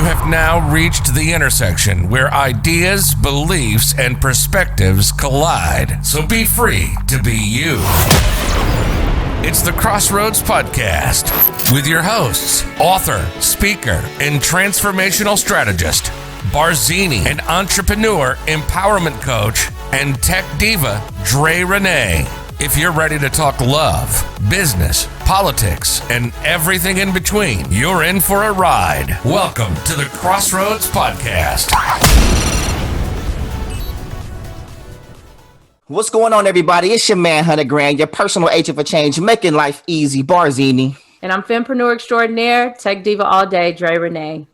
have now reached the intersection where ideas, beliefs, and perspectives collide. So be free to be you. It's the XrossroadZ Podcast with your hosts, author, speaker, and transformational strategist, Barzini and entrepreneur, empowerment coach, and tech diva, Dre Renee. If you're ready to talk love, business, politics, and everything in between, you're in for a ride. Welcome to the XrossroadZ Podcast. What's going on, everybody? It's your man, Hunter Grand, your personal agent for change, making life easy, Barzini. And I'm fempreneur extraordinaire, tech diva all day, Dre Renee.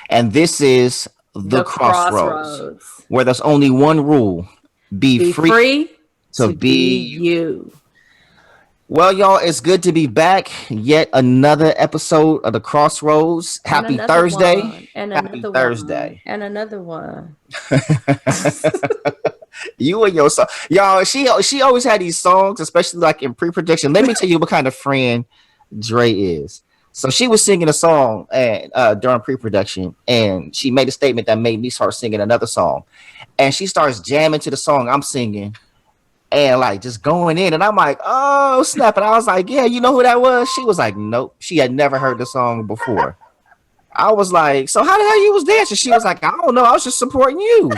And this is the XrossroadZ, where there's only one rule: be free to be you. Well, y'all, it's good to be back. Yet another episode of the XrossroadZ. Happy Thursday. Happy Thursday. And another one. You and your song. Y'all, she always had these songs, especially like in pre-production. Let me tell you what kind of friend Dre is. So she was singing a song during pre-production, and she made a statement that made me start singing another song. And she starts jamming to the song I'm singing and like just going in. And I'm like, oh, snap. And I was like, yeah, you know who that was? She was like, nope. She had never heard the song before. I was like, so how the hell you was dancing? She was like, I don't know. I was just supporting you.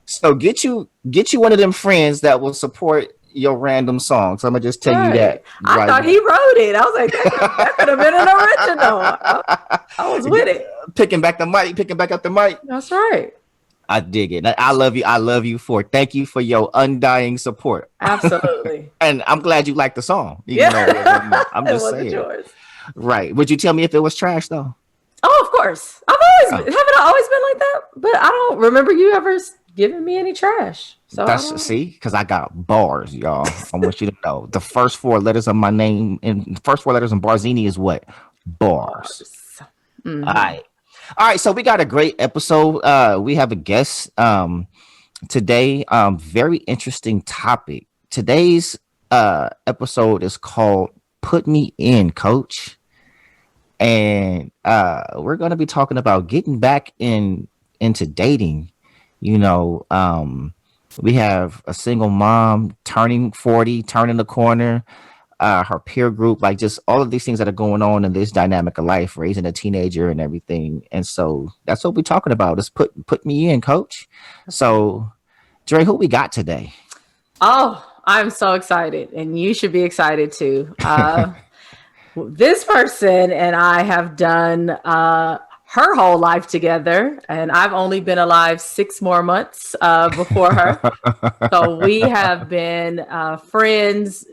So get you one of them friends that will support your random songs. I'm gonna just tell you that. I thought he wrote it. I was like, that could have been an original. I was with it. Picking back up the mic. That's right. I dig it. I love you. I love you for it. Thank you for your undying support. Absolutely. And I'm glad you liked the song. I'm just saying. Yours. Right. Would you tell me if it was trash though? Oh, of course. Haven't I always been like that? But I don't remember you ever giving me any trash. So because I got bars, y'all. I want you to know the first four letters of my name and the first four letters in Barzini is what? Bars. Mm-hmm. All right. So we got a great episode. We have a guest today. Very interesting topic. Today's episode is called "Put Me In, Coach," and we're going to be talking about getting back into dating. You know, we have a single mom turning 40, turning the corner, her peer group, like just all of these things that are going on in this dynamic of life, raising a teenager and everything. And so that's what we're talking about is put me in, coach. So, Dre, who we got today? Oh, I'm so excited. And you should be excited too. This person and I have done her whole life together, and I've only been alive 6 more months before her. So we have been friends,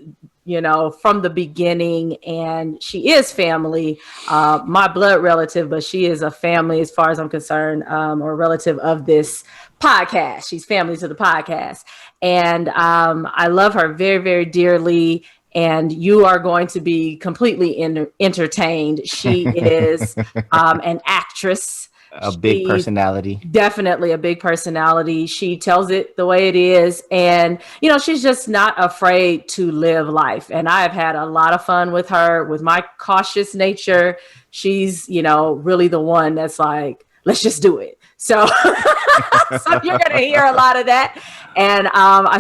you know, from the beginning, and she is family, my blood relative, but she is a family as far as I'm concerned, or relative of this podcast. She's family to the podcast. And I love her very, very dearly. And you are going to be completely entertained. She is an actress. A big personality. Definitely a big personality. She tells it the way it is. And, you know, she's just not afraid to live life. And I've had a lot of fun with her, with my cautious nature. She's, you know, really the one that's like, let's just do it. So, so you're going to hear a lot of that. And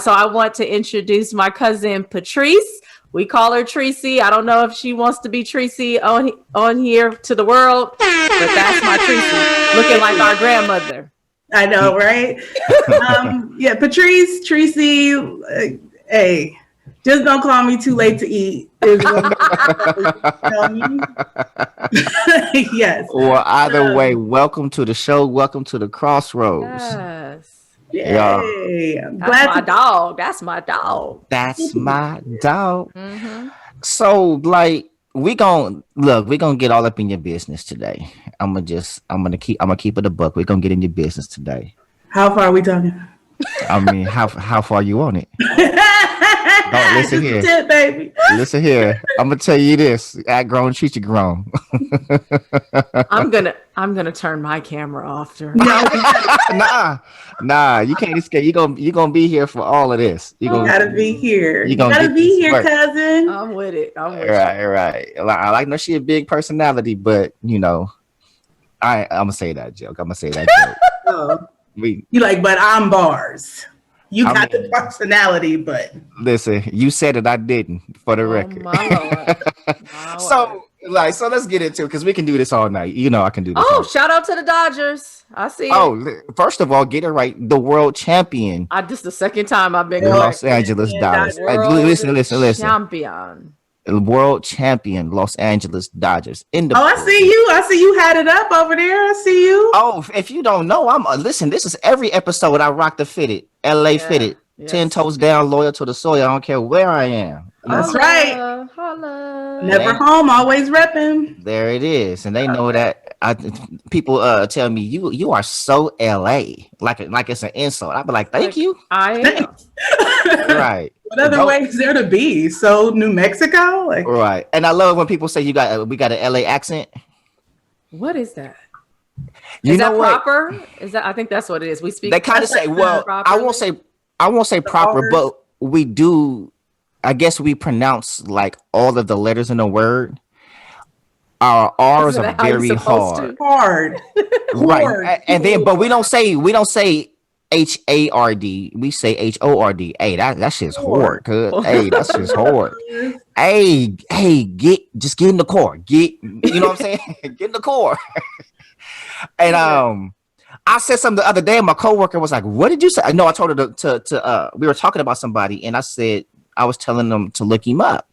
so I want to introduce my cousin, Patrice. We call her Tracy. I don't know if she wants to be Tracy on here to the world, but that's my Tracy, looking like our grandmother. I know, right? Yeah, Patrice, Tracy. Hey, just don't call me too late to eat. Yes. Well, either way, welcome to the show. Welcome to the XrossroadZ. Yes. Yay. That's my dog. That's my dog. That's my dog. Mm-hmm. So, like, we're gonna get all up in your business today. I'm gonna keep it a buck. We're gonna get in your business today. How far are we talking? I mean, how far you on it? Don't listen here, tip, baby. Listen here. I'm gonna tell you this: act grown, treat you grown. I'm gonna turn my camera off. Nah. You can't escape. You gonna be here for all of this. You gotta be here. You gotta be here, cousin. I'm with it. Right. I like know she a big personality, but you know, I'm gonna say that joke. Oh. You like, but I'm bars. You got the personality, but listen, you said it, I didn't, for the record. My So let's get into it because we can do this all night. You know, I can do this. Oh, shout out to the Dodgers. I see it. Oh, first of all, get it right. The world champion. This is the second time I've been Los Angeles Dodgers. Listen. Champion. World champion Los Angeles Dodgers. I see you had it up over there. I see you. Oh, if you don't know, listen, this is every episode I rock the fitted. LA fitted. Yes. 10 toes down, loyal to the soil. I don't care where I am. That's right. Holla. Never home, always repping. There it is. And they know that. People tell me you are so LA. Like it's an insult. I'll be like, thank you. I am. Right. What other way is there to be? So New Mexico? Right. And I love when people say we got an LA accent. What is that? Is that proper? Is that? I think that's what it is. We speak. They kind of say, well, I won't say proper, but we do. I guess we pronounce like all of the letters in a word. Our R's are very hard. Right. And then, but we don't say HARD. We say HORD. Hey, that shit's hard. Hey, that shit's hard. Hey, just get in the core. You know what I'm saying? Get in the core. And I said something the other day, and my coworker was like, "What did you say?" No, I told her to we were talking about somebody, and I said I was telling them to look him up,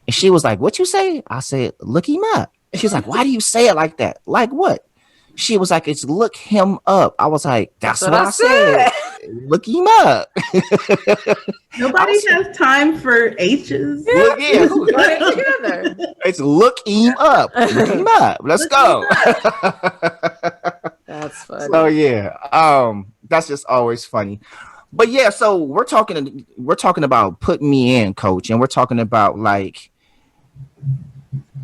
and she was like, "What you say?" I said, "Look him up." She's like, "Why do you say it like that? Like what?" She was like, "It's look him up." I was like, "That's what I said. Look him up." Nobody has time for H's. Look, together. It's look him up. Look him up. Let's go. That's funny. So yeah, that's just always funny. But yeah, so we're talking about putting me in, coach, and we're talking about like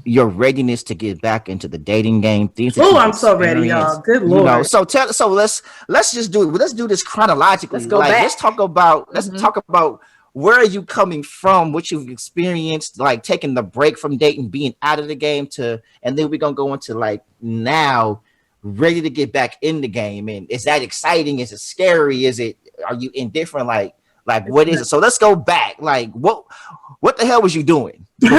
your readiness to get back into the dating game. Oh, I'm so ready, y'all. Good Lord. You know, let's do this chronologically. Let's go back. Let's talk about where are you coming from, what you've experienced, like taking the break from dating, being out of the game and then we're gonna go into like now ready to get back in the game. And is that exciting? Is it scary? Are you indifferent? Like what is it? So let's go back. Like what the hell was you doing before?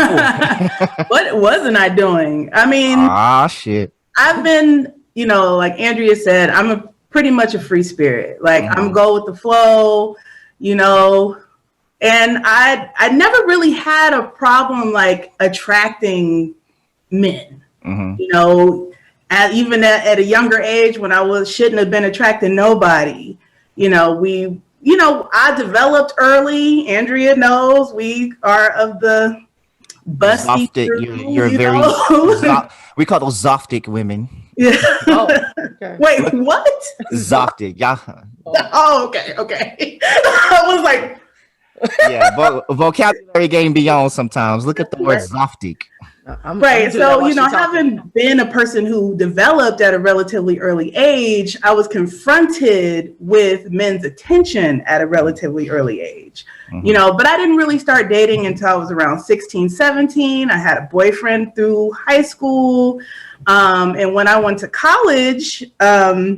What wasn't I doing? I mean, shit. I've been, like Andrea said, I'm pretty much a free spirit. Like I'm go with the flow, and I never really had a problem like attracting men, even at a younger age when I shouldn't have been attracting nobody. I developed early. Andrea knows we are of the busty crew, you're very we call those Zoftic women. Yeah. Oh, okay. Wait, what? Zoftic, yeah. Oh, okay. I was like, yeah, vocabulary game beyond sometimes. Look at the word Zoftic. Right. So, having been a person who developed at a relatively early age, I was confronted with men's attention at a relatively early age, but I didn't really start dating until I was around 16, 17. I had a boyfriend through high school. And when I went to college, I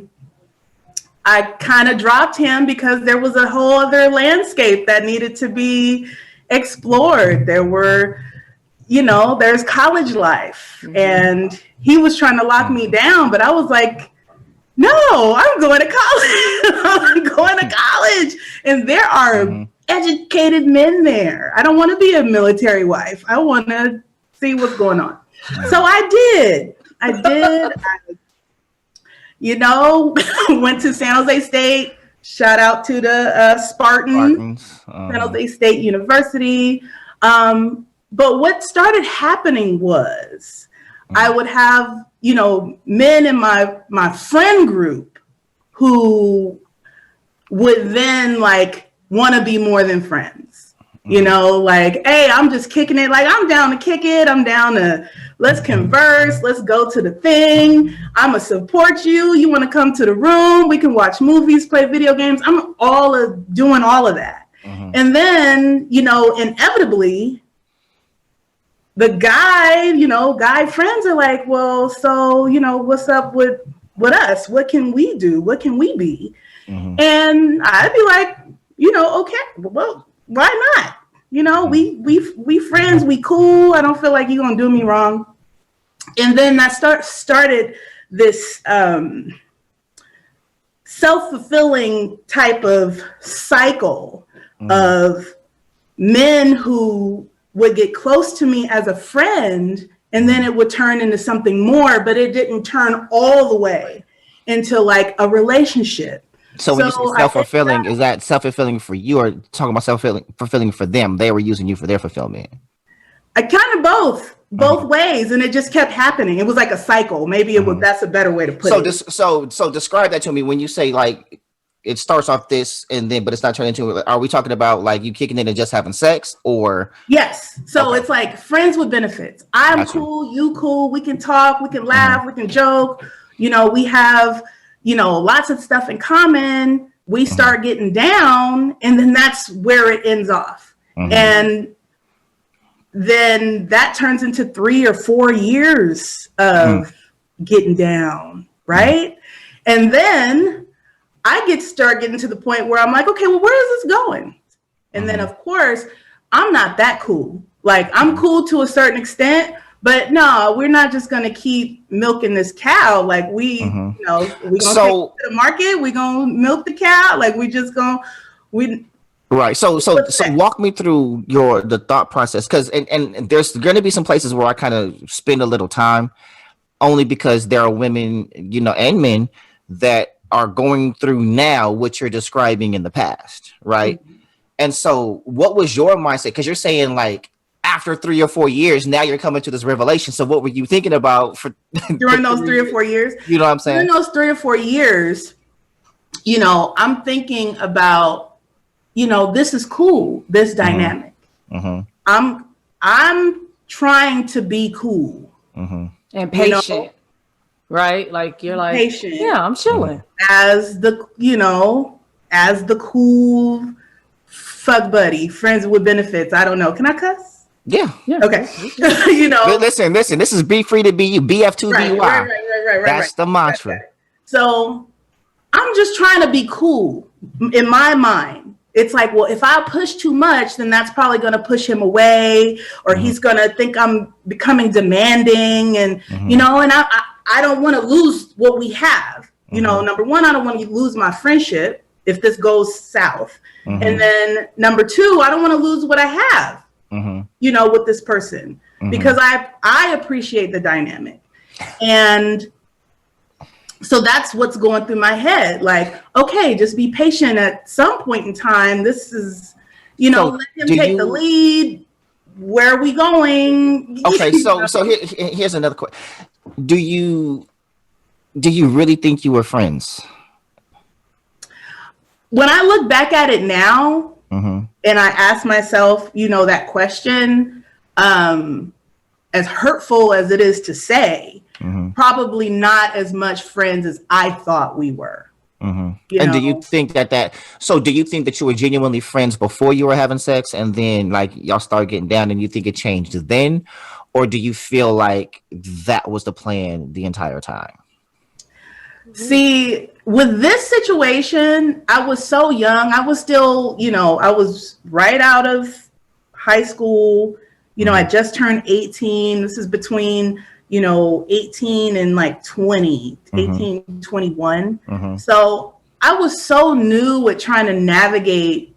kind of dropped him because there was a whole other landscape that needed to be explored. There were there's college life, and he was trying to lock me down, but I was like, no, I'm going to college. I'm going to college. And there are educated men there. I don't want to be a military wife. I want to see what's going on. So I did. I went to San Jose State. Shout out to the Spartans. San Jose State University. But what started happening was I would have, men in my friend group who would then like want to be more than friends, like, hey, I'm just kicking it. Like, I'm down to kick it. I'm down to let's converse. Let's go to the thing. I'm going to support you. You want to come to the room? We can watch movies, play video games. I'm doing all of that. And then, inevitably, the guy friends are like, well, so, what's up with us? What can we do? What can we be? Mm-hmm. And I'd be like, okay, well, why not? We friends, we cool. I don't feel like you're going to do me wrong. And then I started this self-fulfilling type of cycle of men who would get close to me as a friend, and then it would turn into something more, but it didn't turn all the way into like a relationship. So when you say self-fulfilling, is that self-fulfilling for you, or talking about self-fulfilling for them? They were using you for their fulfillment. I kind of both ways, and it just kept happening. It was like a cycle. Maybe that's a better way to put it. So describe that to me. When you say like it starts off this and then, but it's not turning into. Are we talking about like you kicking in and just having sex, or? Yes. So It's like friends with benefits. I'm cool. You cool. We can talk. We can laugh. We can joke. We have lots of stuff in common. We start getting down, and then that's where it ends off. And then that turns into 3 or 4 years of getting down, right? And then I start getting to the point where I'm like, okay, well, where is this going? And then, of course, I'm not that cool. Like, I'm cool to a certain extent, but no, we're not just going to keep milking this cow. Like, we're going to take it to the market. We're going to milk the cow. Like, Right. So walk me through the thought process, because and there's going to be some places where I kind of spend a little time, only because there are women, and men that are going through now what you're describing in the past, right? Mm-hmm. And so what was your mindset? Because you're saying like after 3 or 4 years, now you're coming to this revelation. So what were you thinking about during those 3 or 4 years? You know what I'm saying? During those 3 or 4 years, I'm thinking about, this is cool, this dynamic. Mm-hmm. I'm trying to be cool. Mm-hmm. And patient, right? Like you're like, patient. Yeah, I'm chilling. As the cool fuck buddy, friends with benefits. I don't know. Can I cuss? Yeah. Okay. Listen. This is be free to be you. BF2BY. Right. That's the mantra. Right. So I'm just trying to be cool in my mind. It's like, well, if I push too much, then that's probably going to push him away, or he's going to think I'm becoming demanding, and and I don't want to lose what we have. Number one, I don't want to lose my friendship if this goes south, and then number two, I don't want to lose what I have, with this person, because I appreciate the dynamic, and so that's what's going through my head. Like, okay, just be patient. At some point in time, this is, let him take the lead. Where are we going? Okay, so here's another question. Do you really think you were friends? When I look back at it now, and I ask myself, that question, as hurtful as it is to say, probably not as much friends as I thought we were. And do you think do you think that you were genuinely friends before you were having sex, and then like y'all started getting down, and you think it changed then? Or do you feel like that was the plan the entire time? See, with this situation, I was so young. I was still, I was right out of high school. I just turned 18. This is between 18 and like 20, 18, 21. So I was so new with trying to navigate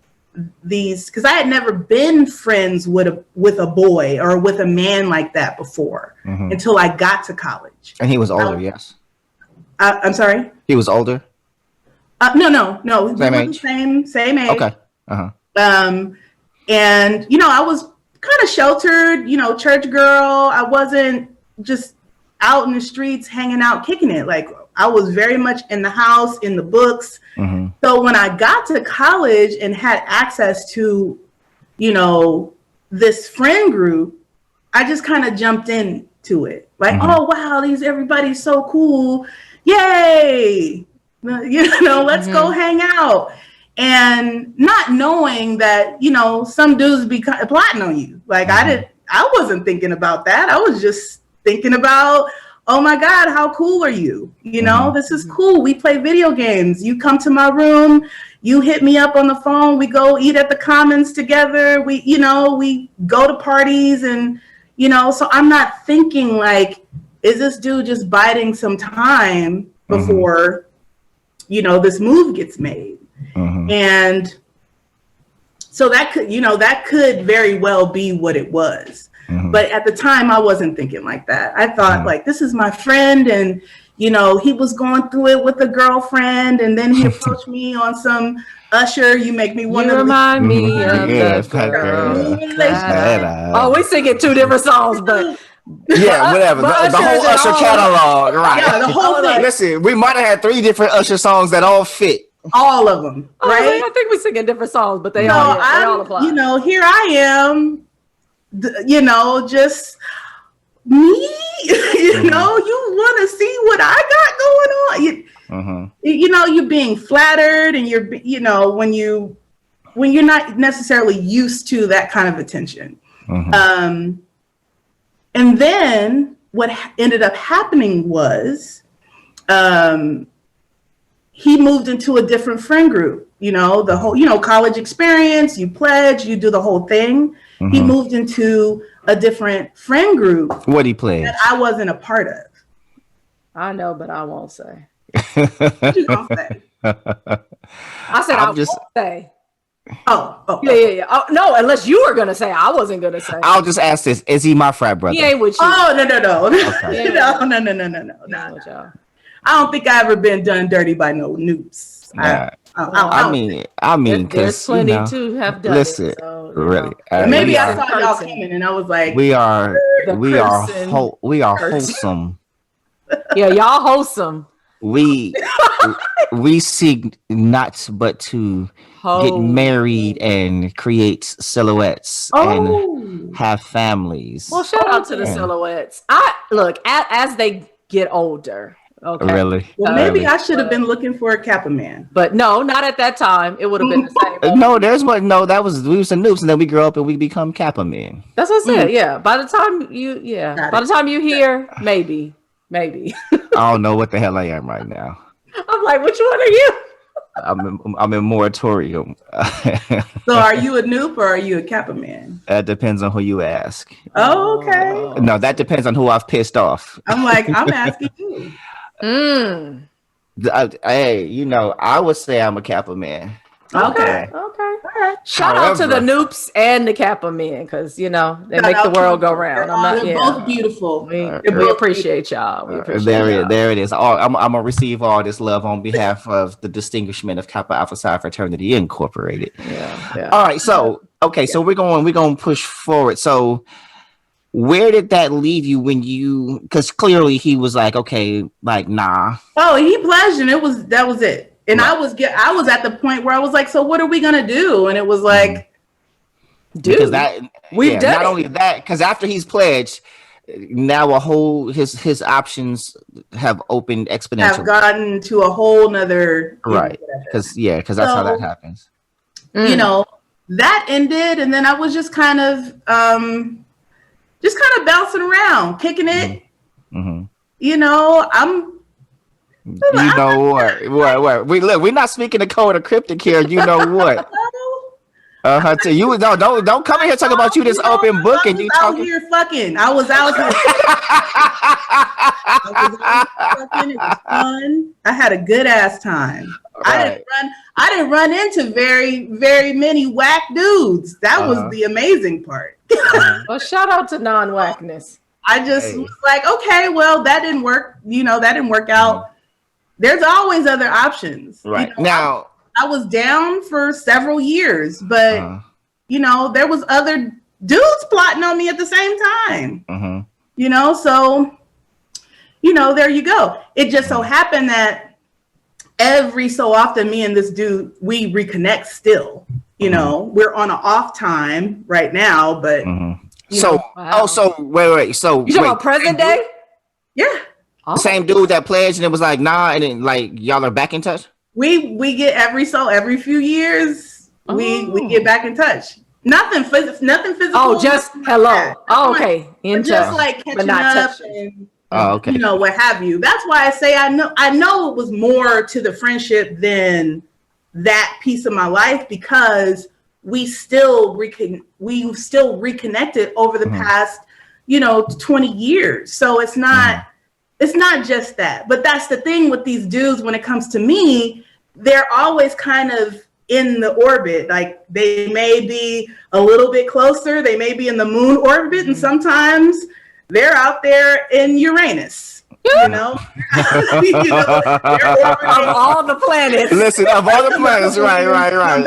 these, because I had never been friends with a boy or with a man like that before until I got to college. And he was older, yes? I'm sorry? He was older? No. Same age? Same age. Okay. And, I was kind of sheltered, church girl. I wasn't just out in the streets hanging out kicking it. Like, I was very much in the house, in the books. So when I got to college and had access to this friend group, I just kind of jumped into it. Like, oh wow, everybody's so cool, yay, let's go hang out. And not knowing that some dudes be plotting on you. Like, I I wasn't thinking about that. I was just thinking about, oh my God, how cool are you? You know, this is cool. We play video games. You come to my room, you hit me up on the phone. We go eat at the Commons together. We go to parties and, so I'm not thinking like, is this dude just biding some time before, this move gets made? And so that could very well be what it was. But at the time, I wasn't thinking like that. I thought like, this is my friend, and he was going through it with a girlfriend, and then he approached me on some Usher. You make me want to remind me of that girl. Oh, we singing two different songs, but yeah, whatever. The whole Usher catalog, right? Yeah, the whole thing. Listen, we might have had 3 different Usher songs that all fit. All of them, right? I think we singing different songs, but they all apply. Here I am. Just me. You want to see what I got going on. You're being flattered, and you're when you're not necessarily used to that kind of attention. And then what ended up happening was he moved into a different friend group. The whole college experience, you pledge, you do the whole thing. He moved into a different friend group. What he pledged? That I wasn't a part of. I know, but I won't say. What you gonna say? I said I won't say. Oh. Yeah. Oh, no, unless you were gonna say, I wasn't gonna say. I'll just ask this: is he my frat brother? He ain't with you. Oh no. Okay. No. I don't think I ever been done dirty by no noobs. Nah. I mean, there's plenty to have done. Listen, really. Maybe I saw y'all coming, and I was like, we are wholesome. Yeah, y'all wholesome. We seek not but to get married and create silhouettes and have families. Well, shout out to the silhouettes. As they get older. Okay. Really? Well, maybe I should have been looking for a Kappa man. But no, not at that time. It would have been the same. No, we was the noobs, and then we grow up and we become Kappa men. That's what I said. Yeah. By the time you hear, maybe. I don't know what the hell I am right now. I'm like, which one are you? I'm in moratorium. So are you a noob or are you a Kappa man? That depends on who you ask. Oh, okay. No, that depends on who I've pissed off. I'm asking you. Hey, I would say I'm a Kappa man. Okay. Shout out to the noops and the Kappa men, because they make the world go round. They're both beautiful. We appreciate y'all. There it is. I'm gonna receive all this love on behalf of the distinguishment of Kappa Alpha Psi Fraternity Incorporated. Yeah. All right. So so we're gonna push forward. So where did that leave you when you? Because clearly he was like, okay, like nah. Oh, he pledged, and that was it. And right. I was at the point where I was like, so what are we gonna do? And it was like, dude, not only that, because after he's pledged, now his options have opened exponentially. Have gotten to a whole nother right. Because that's how that happens. That ended, and then I was just kind of bouncing around, kicking it. What? We're not speaking the code of cryptic here. You know what? You don't come in here talking about you this open book and you talking. I was out here. It was fun. I had a good ass time. Right. I didn't run into very, very many whack dudes. That was the amazing part. Well, shout out to non-whackness. I just was like, okay, well, that didn't work. That didn't work out. There's always other options. Right. Now, I was down for several years, but there was other dudes plotting on me at the same time. So there you go. It just so happened that every so often me and this dude, we reconnect still. We're on an off time right now, but wait. So you talking about present day? Yeah. The same dude that pledged and it was like, nah, and then like y'all are back in touch? We get every few years we get back in touch. Nothing physical. Oh, just hello. Oh, okay. Just like catching up and okay. You know, what have you. That's why I say I know it was more to the friendship than that piece of my life, because we still reconnected over the past, 20 years. So it's not just that. But that's the thing with these dudes when it comes to me, they're always kind of in the orbit. Like they may be a little bit closer, they may be in the moon orbit, and sometimes they're out there in Uranus. Of all the planets. Listen, of all the planets, right. Around,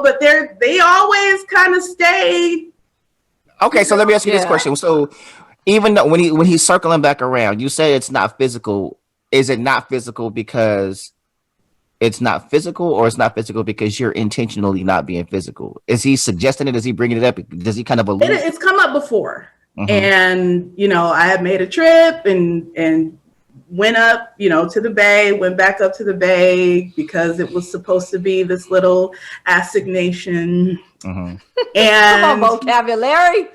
but they always kind of stay. Okay, so let me ask you this question. So even though when he's circling back around, you say it's not physical. Is it not physical because it's not physical, or it's not physical because you're intentionally not being physical? Is he suggesting it? Is he bringing it up? Does he kind of allude? It's come up before. And, I had made a trip and went up, to the Bay, went back up to the Bay because it was supposed to be this little assignation. And come on, vocabulary.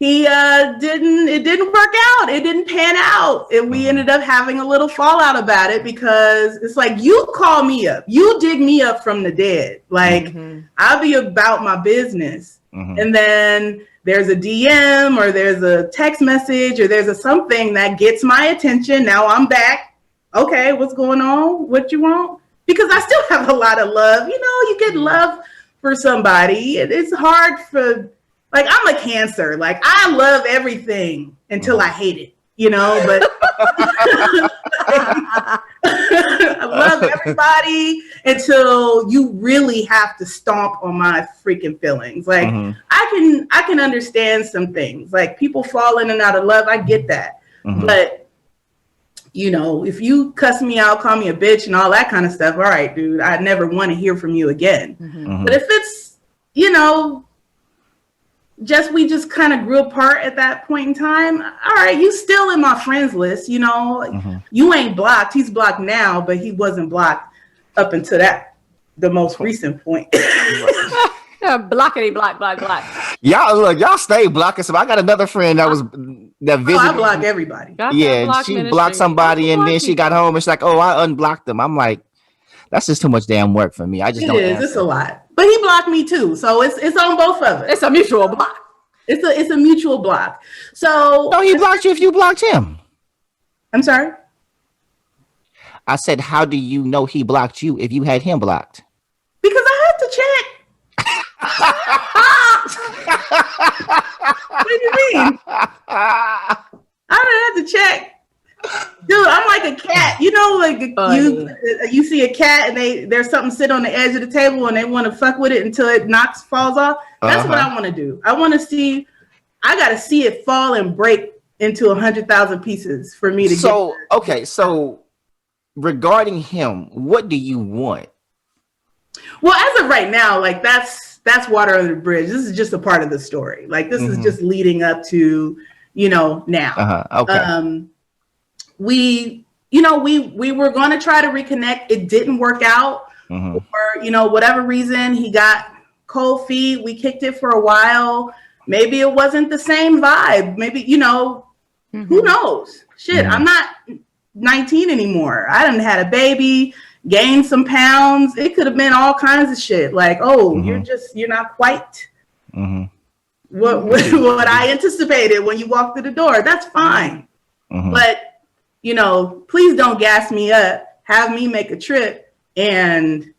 It didn't work out. It didn't pan out. And we ended up having a little fallout about it, because it's like, you call me up, you dig me up from the dead. Like I'll be about my business. And then there's a DM or there's a text message or there's a something that gets my attention. Now I'm back. Okay, what's going on? What you want? Because I still have a lot of love. You get love for somebody. It's hard for, like, I'm a Cancer. Like, I love everything until I hate it, but I love everybody until you really have to stomp on my freaking feelings. Like, I can understand some things, like people fall in and out of love. I get that. But if you cuss me out, call me a bitch and all that kind of stuff, all right, dude, I never want to hear from you again. But if it's, we just kind of grew apart at that point in time, all right, you still in my friends list, you ain't blocked. He's blocked now, but he wasn't blocked up until the most recent point. Blockity block. Y'all stay blocking. So I got another friend that visited. I block everybody. She blocked somebody, and then she got home and she's like, "Oh, I unblocked them." I'm like, that's just too much damn work for me. I just don't. It's a lot. But he blocked me too, so it's on both of us. It's a mutual block. It's a mutual block. So he blocked you if you blocked him. I'm sorry. I said, how do you know he blocked you if you had him blocked? Because I have to check. What do you mean? I don't have to check. Dude, I'm like a cat. Like you see a cat and there's something sit on the edge of the table and they want to fuck with it until it falls off. That's what I want to do. I want to see. I got to see it fall and break into 100,000 pieces for me to get. Okay. So regarding him, what do you want? Well, as of right now, like that's water under the bridge. This is just a part of the story. Like this is just leading up to now. Okay. We were going to try to reconnect. It didn't work out for, whatever reason. He got cold feet. We kicked it for a while. Maybe it wasn't the same vibe. Maybe, who knows? Shit, I'm not 19 anymore. I done had a baby, gained some pounds. It could have been all kinds of shit. Like, you're not quite what I anticipated when you walked through the door. That's fine. But please don't gas me up, have me make a trip and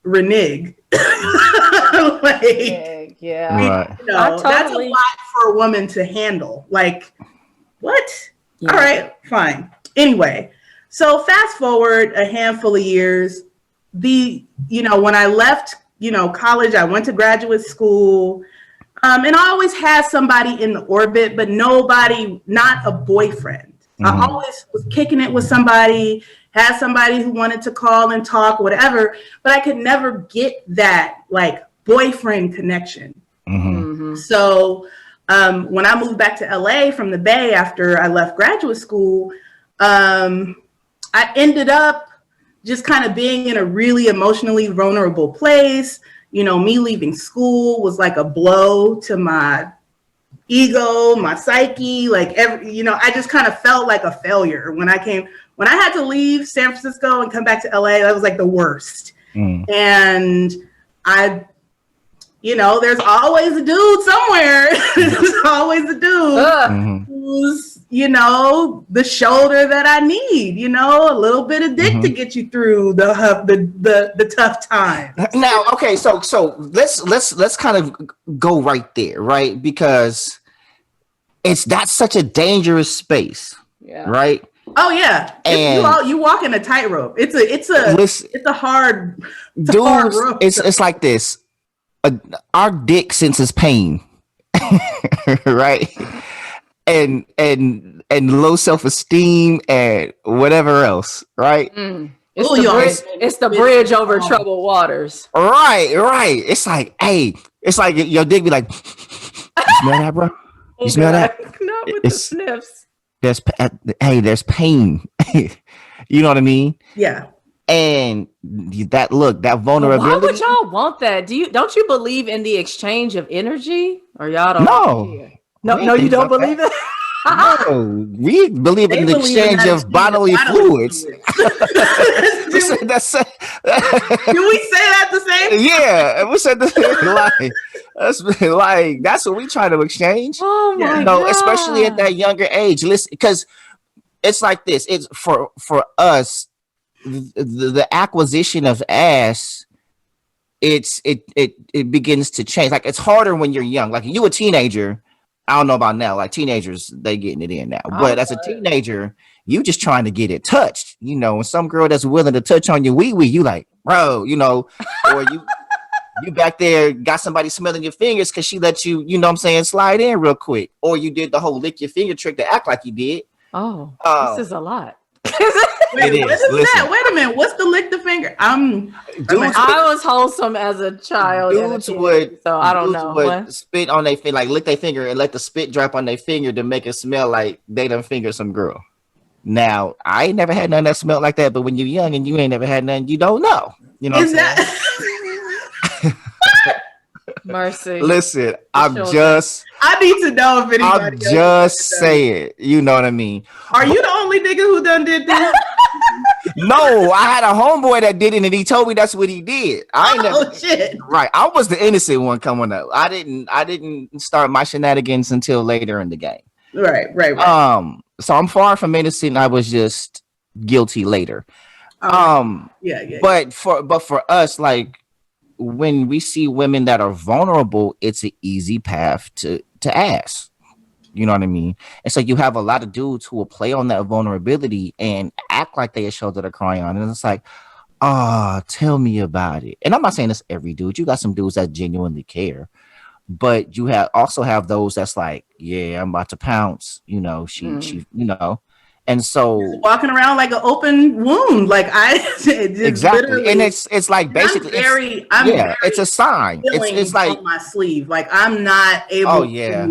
renege. Right. That's a lot for a woman to handle. Like, what? Yeah. All right, fine. Anyway, so fast forward a handful of years. When I left, college, I went to graduate school. And I always had somebody in the orbit, but not a boyfriend. I always was kicking it with somebody, had somebody who wanted to call and talk, whatever, but I could never get that like boyfriend connection. So when I moved back to LA from the Bay after I left graduate school, I ended up just kind of being in a really emotionally vulnerable place. me leaving school was like a blow to my ego, my psyche, like I just kind of felt like a failure when I had to leave San Francisco and come back to LA. That was like the worst. And there's always a dude somewhere. There's always a dude who's, the shoulder that I need, a little bit of dick to get you through the tough times. Now, okay, so let's kind of go right there, right? Because that's such a dangerous space, right? Oh yeah, and you walk in a tightrope. It's a hard rope. It's like this. Our dick senses pain, right? And low self-esteem and whatever else, right? It's the bridge over troubled waters. Right. It's like, hey, it's like your dick be like, you smell that, bro? You smell that? Not with the sniffs. There's pain. You know what I mean? Yeah. And that vulnerability. Why would y'all want that? Don't you believe in the exchange of energy? Or y'all don't? No, you don't believe it? No, we believe in the exchange of bodily fluids. Did we say that the same? Yeah, we said the same. That's what we try to exchange. Oh my God. Especially at that younger age. Listen, because it's like this. It's for us. The acquisition of ass, it begins to change. Like it's harder when you're young. Like you a teenager, I don't know about now. Like teenagers, they getting it in now. But as a teenager, you just trying to get it touched. And some girl that's willing to touch on your wee, you like, bro, or you back there got somebody smelling your fingers because she let you, slide in real quick. Or you did the whole lick your finger trick to act like you did. Oh, this is a lot. Wait, what is that? Wait a minute. What's the lick the finger? I was wholesome as a child. So I don't know. Would spit on their finger, like lick their finger and let the spit drop on their finger to make it smell like they done fingered some girl. Now, I ain't never had none that smelled like that, but when you're young and you ain't never had none, you don't know. Is that? Mercy. Listen, I need to know if anybody. I'm just saying, you know what I mean. Are you the only nigga who done did that? No, I had a homeboy that did it, and he told me that's what he did. Shit! Right, I was the innocent one coming up. I didn't start my shenanigans until later in the game. Right. So I'm far from innocent. I was just guilty later. Yeah. But for us, like, when we see women that are vulnerable, it's an easy path to ass. You know what I mean? And so you have a lot of dudes who will play on that vulnerability and act like they a shoulder to cry on. And it's like, tell me about it. And I'm not saying this every dude. You got some dudes that genuinely care. But you also have those that's like, yeah, I'm about to pounce. She. And so walking around like an open wound, like exactly, and it's like basically it's a sign. It's like on my sleeve, like I'm not able. Yeah.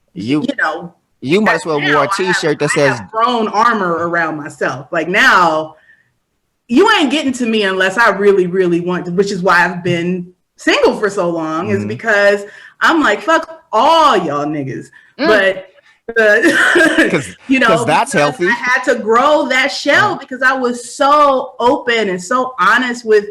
You might as well wear a T-shirt that says "thrown armor" around myself. Like now, you ain't getting to me unless I really, really want to. Which is why I've been single for so long, is because I'm like, fuck all y'all niggas, but. Because that's healthy. I had to grow that shell because I was so open and so honest with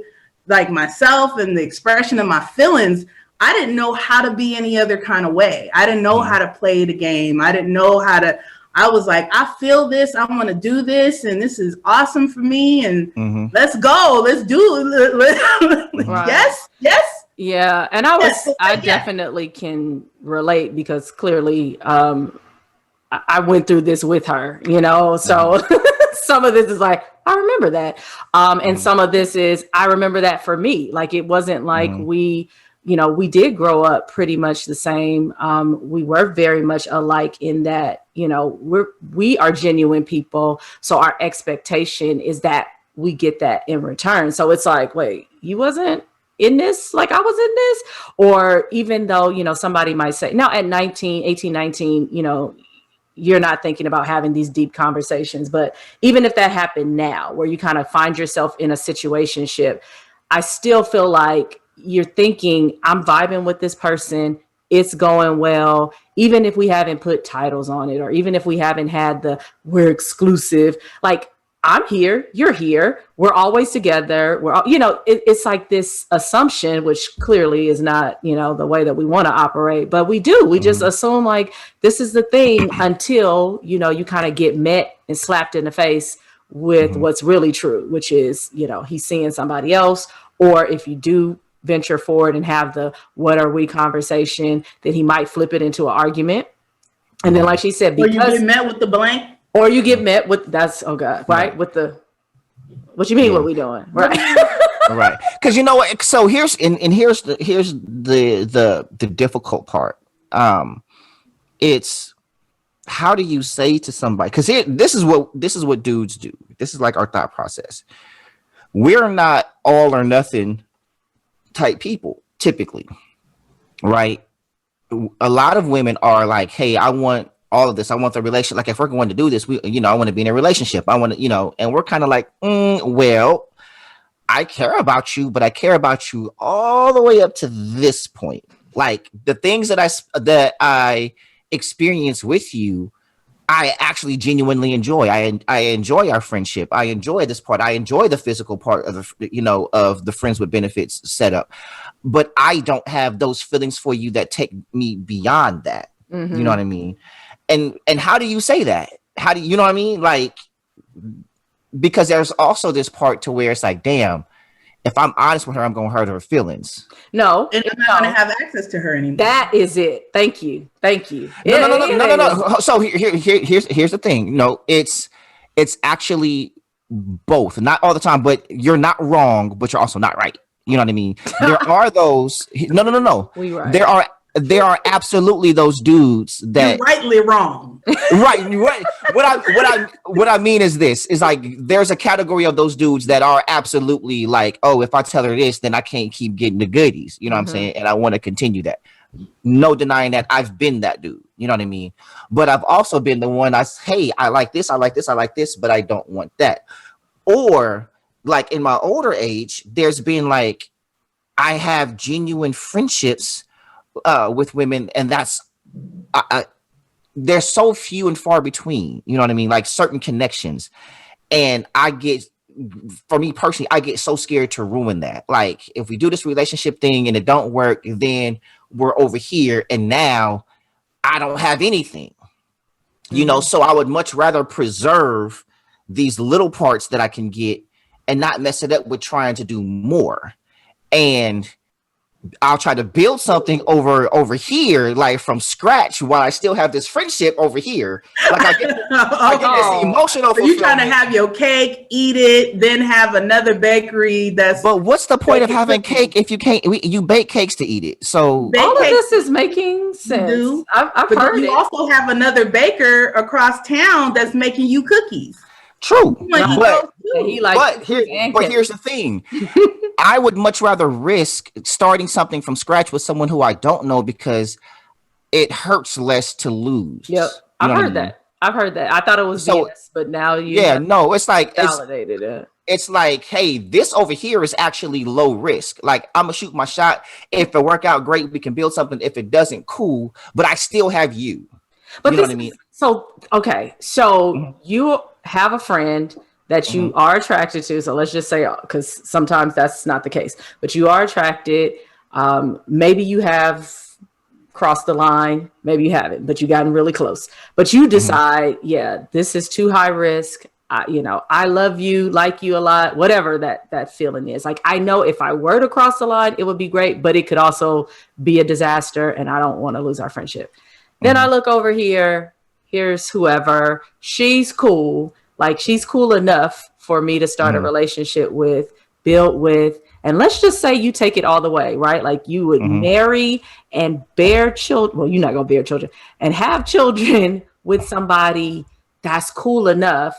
like myself and the expression of my feelings. I didn't know how to be any other kind of way. I didn't know how to play the game. I didn't know how to. I was like, I feel this. I want to do this, and this is awesome for me. And let's go. Let's do it. Right. Yes. Yeah, and I definitely can relate because clearly. I went through this with her, so some of this is like, I remember that. And some of this is, I remember that for me. Like, it wasn't like we did grow up pretty much the same. We were very much alike in that, we are genuine people. So our expectation is that we get that in return. So it's like, wait, you wasn't in this like I was in this? Or even though, somebody might say, now at 18, 19, you're not thinking about having these deep conversations. But even if that happened now, where you kind of find yourself in a situationship, I still feel like you're thinking, I'm vibing with this person, it's going well, even if we haven't put titles on it, or even if we haven't had we're exclusive. Like, I'm here, you're here, we're always together. We're all, it's like this assumption, which clearly is not, the way that we want to operate, but we just assume like this is the thing until, you kind of get met and slapped in the face with what's really true, which is, he's seeing somebody else. Or if you do venture forward and have the what are we conversation, then he might flip it into an argument. And then, like she said, because you get met with the blank. Or you get met with right? Right. With the, what you mean? What we doing? Right. Right. Because you know what? So here's the difficult part. It's how do you say to somebody? Because this is what dudes do. This is like our thought process. We're not all or nothing type people typically, right? A lot of women are like, hey, I want all of this. I want the relationship. Like if we're going to do this, I want to be in a relationship. I want to, and we're kind of like, well, I care about you, but I care about you all the way up to this point. Like the things that I experience with you, I actually genuinely enjoy. I enjoy our friendship. I enjoy this part. I enjoy the physical part of the friends with benefits setup, but I don't have those feelings for you that take me beyond that. Mm-hmm. You know what I mean? And how do you say that? How do you know what I mean? Like, because there's also this part to where it's like, damn, if I'm honest with her, I'm going to hurt her feelings. No. And I'm not going to have access to her anymore. That is it. Thank you. No. So here's the thing. No, it's actually both. Not all the time, but you're not wrong, but you're also not right. You know what I mean? There are those. No. We right. There are absolutely those dudes that you're rightly wrong. Right. What I mean is this is like there's a category of those dudes that are absolutely like, oh, if I tell her this, then I can't keep getting the goodies. You know what I'm saying? And I want to continue that. No denying that I've been that dude. You know what I mean? But I've also been the one hey, I like this, but I don't want that. Or like in my older age, there's been like I have genuine friendships with women, and that's they're so few and far between, you know what I mean, like certain connections, and for me personally, I get so scared to ruin that. Like if we do this relationship thing and it don't work, then we're over here and now I don't have anything, so I would much rather preserve these little parts that I can get and not mess it up with trying to do more. And I'll try to build something over here, like from scratch, while I still have this friendship over here. Like I get this emotional. So you trying to have your cake, eat it, then have another bakery that's. But what's the point of having cake if you can't? You bake cakes to eat it. So all of this is making sense. I've heard it. You also have another baker across town that's making you cookies. True, but here's the thing. I would much rather risk starting something from scratch with someone who I don't know because it hurts less to lose. Yep, I've heard that. I thought it was BS, but now it's like validated it. It's like, hey, this over here is actually low risk. Like I'm gonna shoot my shot. If it work out, great, we can build something. If it doesn't, cool. But I still have you. But you know what I mean? So okay, so you have a friend that you are attracted to. So let's just say, because sometimes that's not the case, but you are attracted. Maybe you have crossed the line, maybe you haven't, but you gotten really close. But you decide, this is too high risk. I love you, like you a lot, whatever that feeling is. Like, I know if I were to cross the line, it would be great, but it could also be a disaster, and I don't want to lose our friendship. Then I look over here, here's whoever, she's cool. Like she's cool enough for me to start a relationship with, build with, and let's just say you take it all the way, right? Like you would marry and bear children. Well, you're not going to bear children and have children with somebody that's cool enough,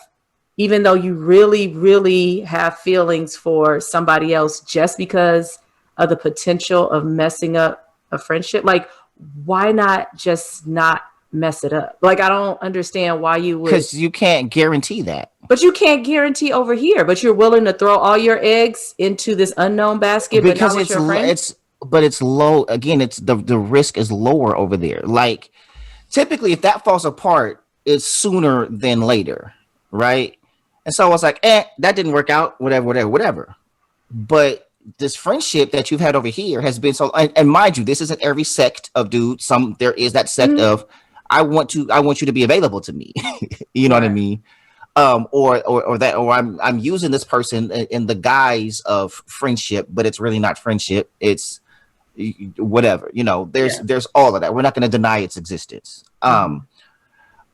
even though you really, really have feelings for somebody else just because of the potential of messing up a friendship. Like, why not just not mess it up? Like, I don't understand why you would. Because you can't guarantee that. But you can't guarantee over here. But you're willing to throw all your eggs into this unknown basket because but not with your friends? it's low. Again, it's the risk is lower over there. Like typically, if that falls apart, it's sooner than later, right? And so I was like, that didn't work out. Whatever. But this friendship that you've had over here has been so. And mind you, this isn't every sect of dudes. There is that sect of I want you to be available to me. You know what I mean? Or I'm using this person in the guise of friendship, but it's really not friendship. It's whatever, there's all of that. We're not going to deny its existence.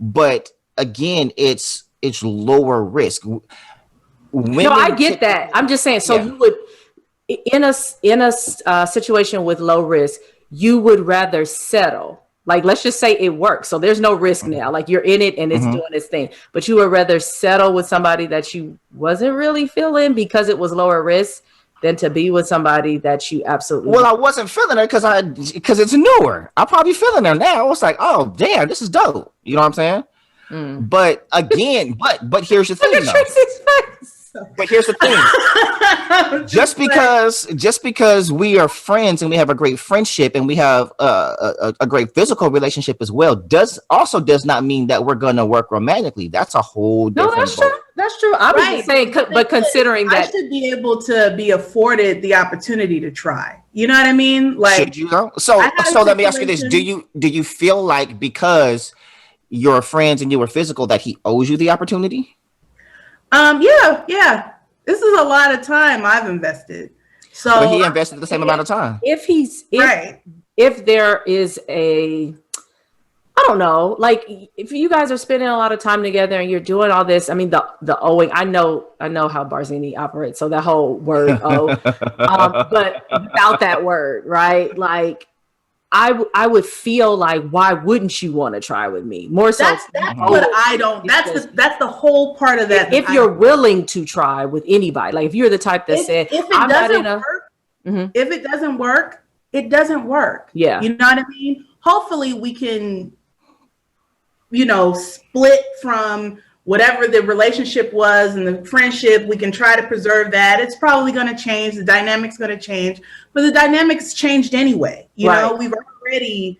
But again, it's lower risk. No, I get that. I'm just saying. So you would, in a situation with low risk, you would rather settle. Like, let's just say it works. So there's no risk now. Like you're in it and it's doing its thing. But you would rather settle with somebody that you wasn't really feeling because it was lower risk than to be with somebody that you absolutely. Well, I wasn't feeling her because it's newer. I'm probably feeling her now. It's like, oh damn, this is dope. You know what I'm saying? But again, but here's the thing. Look at Tracy's face. But here's the thing. just because we are friends and we have a great friendship and we have a great physical relationship as well does not mean that we're gonna work romantically. That's a whole different. No, that's true. That's true. I was just saying, but considering that I should be able to be afforded the opportunity to try. You know what I mean? Like, should you know? So let me ask you this: Do you feel like because you're friends and you were physical that he owes you the opportunity? Yeah. This is a lot of time I've invested. So but he invested the same amount of time. If there is I don't know, like if you guys are spending a lot of time together and you're doing all this, I mean, the owing, I know how Barzini operates. So that whole word, but without that word, right? Like, I would feel like, why wouldn't you want to try with me? More so, that's what I don't. That's the whole part of that. If you're willing to try with anybody, like if you're the type that said, if it doesn't work, it doesn't work. Yeah, you know what I mean. Hopefully, we can, split from whatever the relationship was and the friendship. We can try to preserve that. It's probably going to change. The dynamic's going to change, but the dynamics changed anyway. You know, we've already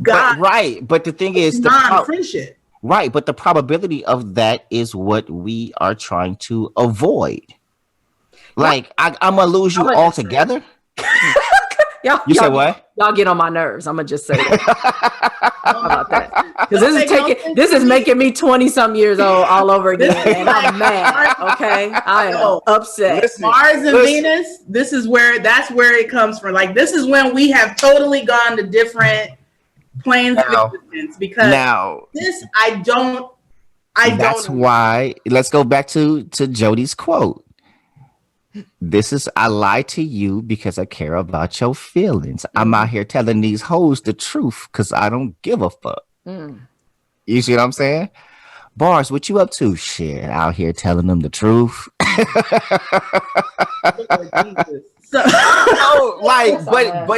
got But the thing is, non-friendship. Right, but the probability of that is what we are trying to avoid. Like, I'm gonna lose you altogether. You said what? Y'all get on my nerves. I'm gonna just say that. How about that? Because this is making me 20-some years old all over again, and I'm mad. Okay, I am upset. Mars and Venus. That's where it comes from. Like, this is when we have totally gone to different planes of existence. Because I don't. That's why. Let's go back to Jody's quote. This is, I lie to you because I care about your feelings. I'm out here telling these hoes the truth because I don't give a fuck. You see what I'm saying? Bars, what you up to? Shit, out here telling them the truth. But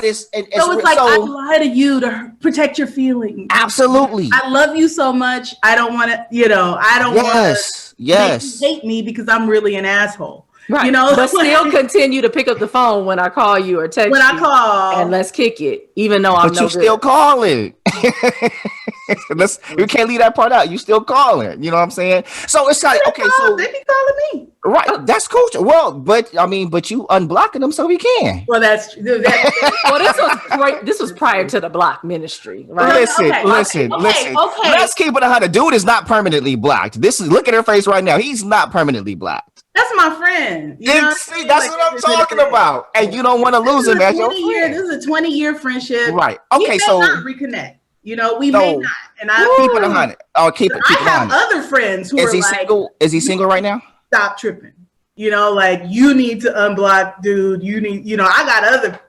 it's like, I lie to you to protect your feelings. Absolutely. I love you so much. I don't want to, I don't want to hate me because I'm really an asshole. Right. But still continue to pick up the phone when I call you or text I call, and let's kick it, even though I'm still calling. You can't leave that part out. You still calling. You know what I'm saying? So it's like, so they be calling me. Right, that's cool. Well, but you unblocking them so we can. Well, that's well. This was prior to the block ministry, right? Listen. Let's keep it 100. Dude is not permanently blocked. Look at her face right now. He's not permanently blocked. That's my friend. That's what I'm talking about. And you don't want to lose him as your friend. This is a 20-year friendship. Right. Okay, so not reconnect. We may not. And I keep it 100. Oh, keep it 100. I have other friends who are single? Is he single right now? Stop tripping. Like, you need to unblock, dude. You need, I got other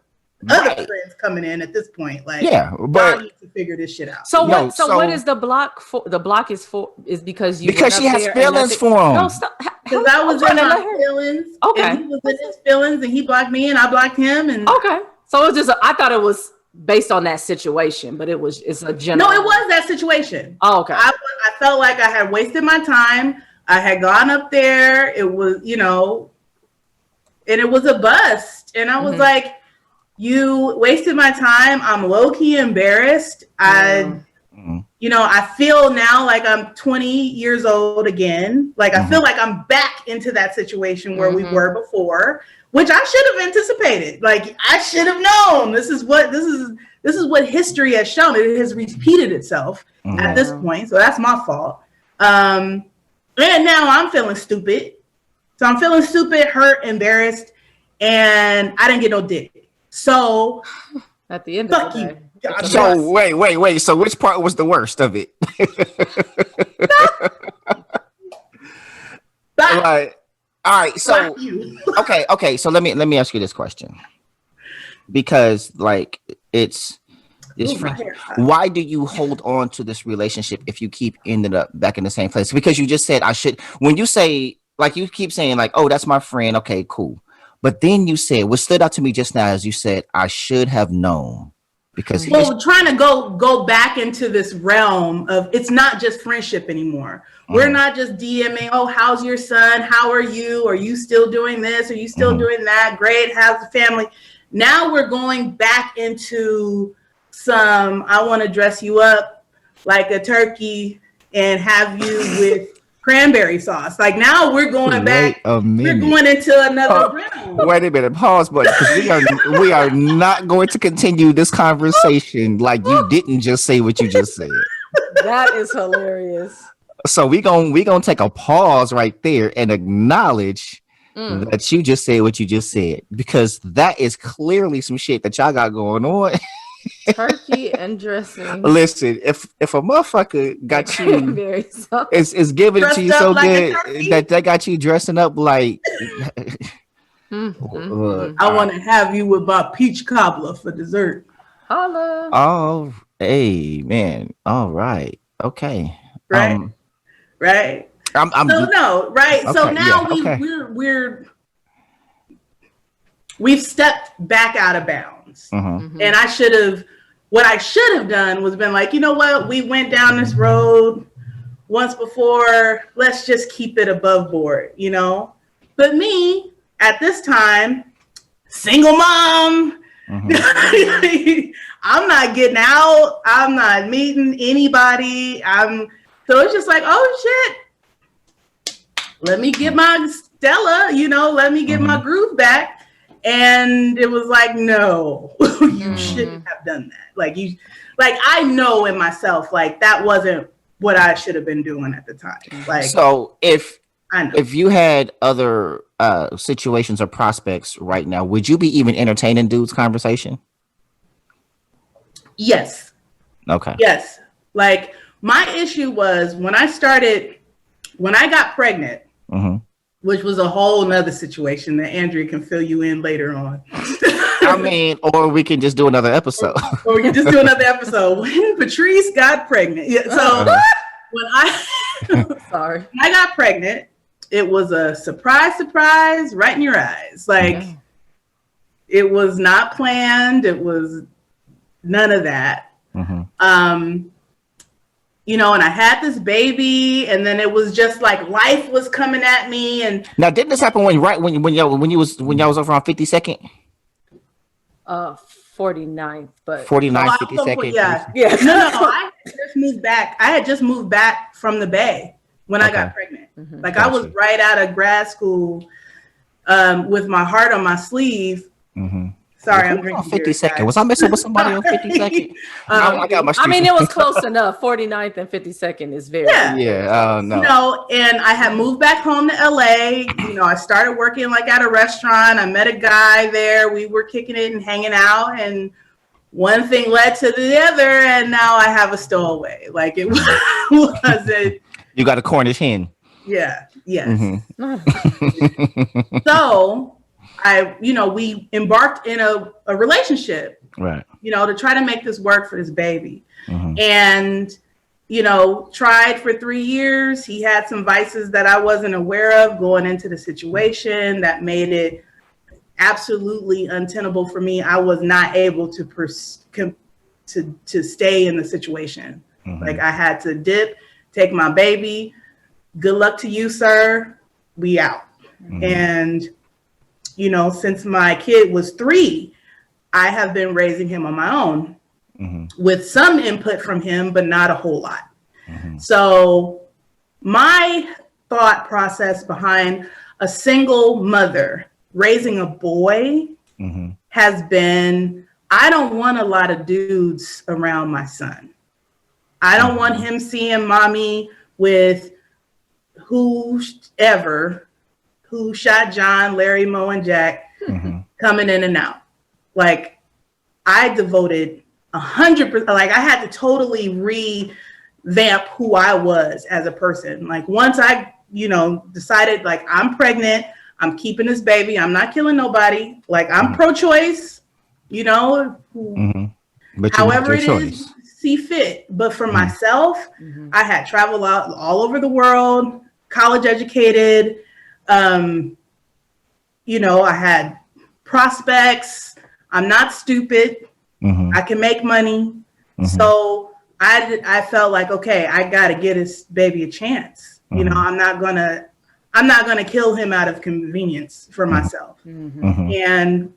friends coming in at this point. Like, but I need to figure this shit out. So what is the block for? The block is because she has feelings for him. No, stop. Because I was in my feelings. Okay. And he was in his feelings, and he blocked me, and I blocked him. And so it was just. I thought it was based on that situation, but it's a general. No, it was that situation. Oh, okay. I felt like I had wasted my time I had gone up there. It was, and it was a bust. And I was like, you wasted my time. I'm low-key embarrassed. I feel now like I'm 20 years old again. Like I feel like I'm back into that situation where we were before, which I should have anticipated. Like I should have known. This is what history has shown. It has repeated itself at this point. So that's my fault. And now I'm feeling stupid. So I'm feeling stupid, hurt, embarrassed, and I didn't get no dick. So at the end of the day. So wait. So which part was the worst of it? Right. All right. So okay. So let me ask you this question, because like it's why do you hold on to this relationship if you keep ending up back in the same place? Because you just said I should. When you say, like, you keep saying like, oh, that's my friend. Okay, cool. But then you said, what stood out to me just now is you said I should have known. Because trying to go back into this realm of, it's not just friendship anymore. We're not just DMing, oh, how's your son? How are you? Are you still doing this? Are you still doing that? Great. How's the family? Now we're going back into some, I want to dress you up like a turkey and have you with cranberry sauce. Like now we're going back. We're going into another realm. Wait a minute, pause, buddy, because we are not going to continue this conversation like you didn't just say what you just said. That is hilarious. So we gonna take a pause right there and acknowledge that you just said what you just said, because that is clearly some shit that y'all got going on. Turkey and dressing. Listen, if a motherfucker got you, is giving it to you so like good that they got you dressing up like. I want to have you with my peach cobbler for dessert. Holla. Oh, hey, man. All right. Okay. Right. Right. I'm no, right. Okay, so now we've stepped back out of bounds. And what I should have done was been like, you know what? We went down this road once before. Let's just keep it above board, But me at this time, single mom, I'm not getting out. I'm not meeting anybody. So it's just like, oh shit, let me get my Stella, let me get my groove back. And it was like, no, you shouldn't have done that. I know in myself, like that wasn't what I should have been doing at the time. Like, so if you had other situations or prospects right now, would you be even entertaining dude's conversation? Yes. Okay. Yes. Like my issue was when I got pregnant, which was a whole nother situation that Andrea can fill you in later on. I mean, or we can just do another episode. Or we can just do another episode. When Patrice got pregnant. Yeah, so when I got pregnant, it was a surprise, right in your eyes. Like it was not planned. It was none of that. And I had this baby, and then it was just like life was coming at me. And now, didn't this happen when y'all was over on 52nd? 49th, but 49th, 52nd. Yeah. No. I had just moved back from the Bay when I got pregnant. Like I was right out of grad school, with my heart on my sleeve. Sorry, I'm drinking 52nd. Was I messing with somebody on 52nd? I mean, it was close enough. 49th and 52nd is very. No. And I had moved back home to LA. I started working like at a restaurant. I met a guy there. We were kicking it and hanging out, and one thing led to the other, and now I have a stowaway. Like it wasn't. You got a Cornish hen. Yeah. Yes. So. We embarked in a relationship, right? To try to make this work for this baby. And, tried for 3 years. He had some vices that I wasn't aware of going into the situation that made it absolutely untenable for me. I was not able to stay in the situation. Like I had to dip, take my baby, good luck to you, sir. We out. And, you know, since my kid was 3, I have been raising him on my own with some input from him, but not a whole lot. So my thought process behind a single mother raising a boy has been, I don't want a lot of dudes around my son. I don't want him seeing mommy with whoever who shot John, Larry, Moe, and Jack coming in and out. Like, I devoted 100%, like I had to totally revamp who I was as a person. Like, once I, you know, decided like I'm pregnant, I'm keeping this baby, I'm not killing nobody. Like, I'm pro-choice, you know, but however it is, see fit. But for myself, I had traveled out all over the world, college educated, you know, I had prospects. I'm not stupid. I can make money. So I felt like, okay, I got to give this baby a chance. You know, I'm not gonna kill him out of convenience for myself. And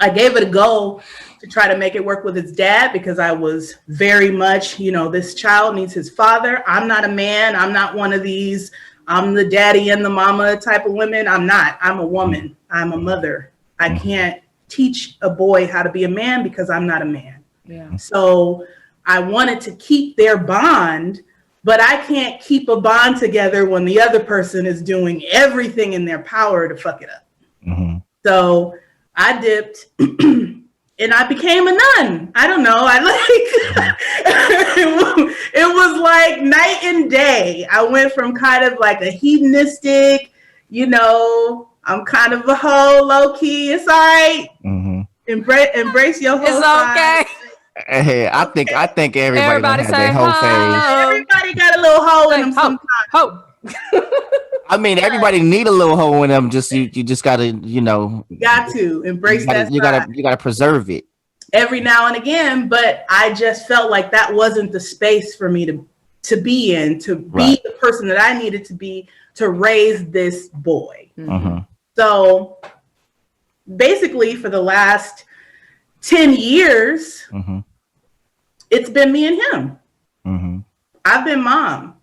I gave it a go to try to make it work with his dad, because I was very much, you know, this child needs his father. I'm not a man. I'm not one of these, I'm the daddy and the mama type of women. I'm not. I'm a woman. I'm a mother. I can't teach a boy how to be a man because I'm not a man. So I wanted to keep their bond, but I can't keep a bond together when the other person is doing everything in their power to fuck it up. So I dipped and I became a nun. I don't know. I it was like night and day. I went from kind of like a hedonistic, you know, I'm kind of a hoe, low key. It's all right. Embrace your whole side. It's okay. Hey, I think everybody has their whole phase. Everybody got a little hoe in them sometimes. I mean, everybody need a little hole in them. Just you just gotta, you know, you got to embrace that. You gotta preserve it every now and again. But I just felt like that wasn't the space for me to be in, to be the person that I needed to be to raise this boy. So basically, for the last 10 years, it's been me and him. I've been mom.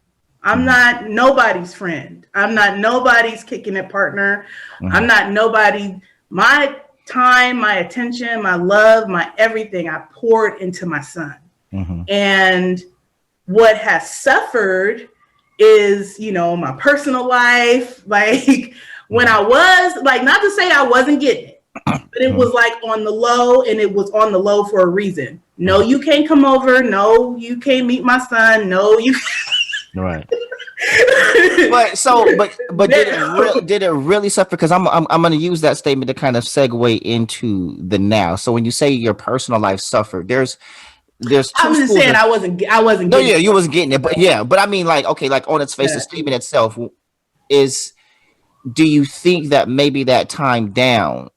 I'm not nobody's friend. I'm not nobody's kicking it partner. I'm not nobody. My time, my attention, my love, my everything, I poured into my son. And what has suffered is, you know, my personal life. Like, when I was, like, not to say I wasn't getting it, but it was like on the low, and it was on the low for a reason. No, you can't come over. No, you can't meet my son. No, you right. but did it really suffer? Because I'm going to use that statement to kind of segue into the now. So when you say your personal life suffered, there's I'm just saying I wasn't getting it. You wasn't getting it, but I mean, like, okay, like on its face, the statement itself is, do you think that maybe that time down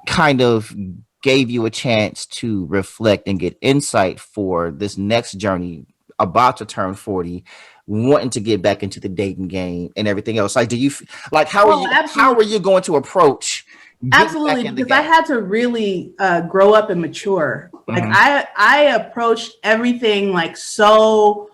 kind of gave you a chance to reflect and get insight for this next journey, about to turn 40, wanting to get back into the dating game and everything else? Like, do you like how are you going to approach? Absolutely, because I had to really grow up and mature. Like, I approached everything like so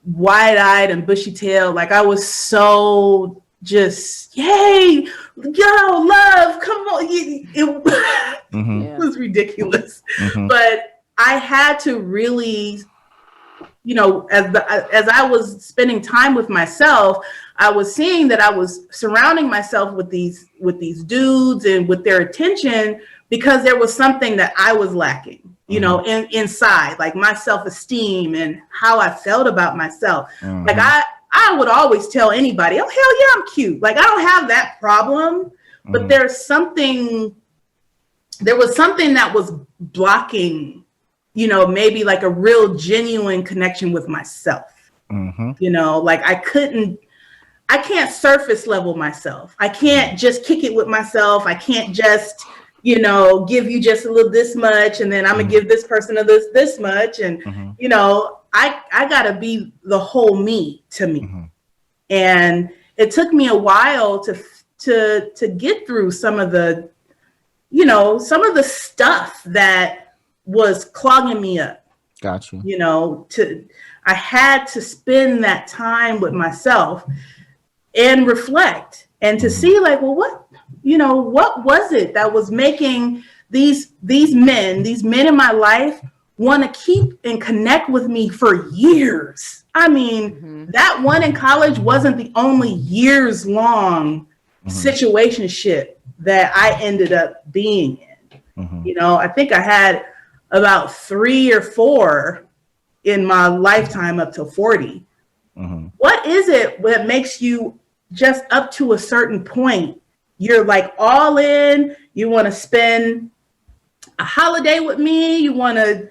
wide-eyed and bushy-tailed. Like, I was so just, yay, yo, love, come on. It was ridiculous. But I had to really, you know, as I was spending time with myself, I was seeing that I was surrounding myself with these dudes and with their attention, because there was something that I was lacking, you know, inside, like my self-esteem and how I felt about myself. Like, I would always tell anybody, oh, hell yeah, I'm cute. Like, I don't have that problem, but there was something that was blocking, you know, maybe like a real genuine connection with myself. You know, like I can't surface level myself. I can't just kick it with myself. I can't just, you know, give you just a little this much, and then I'm gonna give this person this much. And, you know, I gotta be the whole me to me. Mm-hmm. And it took me a while to get through some of the, some of the stuff that was clogging me up. Got you. I had to spend that time with myself and reflect and to see like, well, what was it that was making these men in my life want to keep and connect with me for years. I mean, that one in college wasn't the only years long situationship that I ended up being in. I think I had about 3 or 4 in my lifetime up to 40. What is it that makes you just up to a certain point? You're like all in, you want to spend a holiday with me, you want to,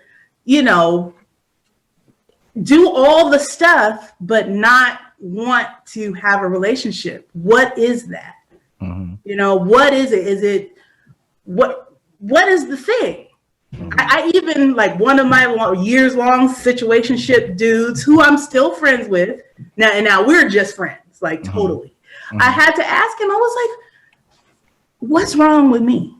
do all the stuff, but not want to have a relationship. What is that? What is it? Is it, what is the thing? I even like one of my years long situationship dudes who I'm still friends with now we're just friends, like totally. I had to ask him, I was like, what's wrong with me?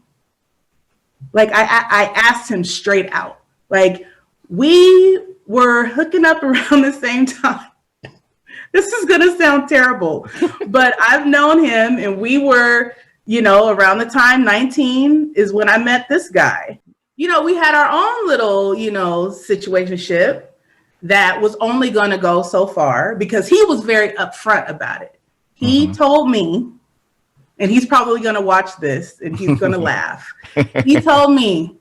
Like I asked him straight out, like we were hooking up around the same time. This is going to sound terrible, but I've known him and we were, around the time 19 is when I met this guy. We had our own little, situationship that was only going to go so far because he was very upfront about it. He told me, and he's probably going to watch this and he's going to laugh. He told me,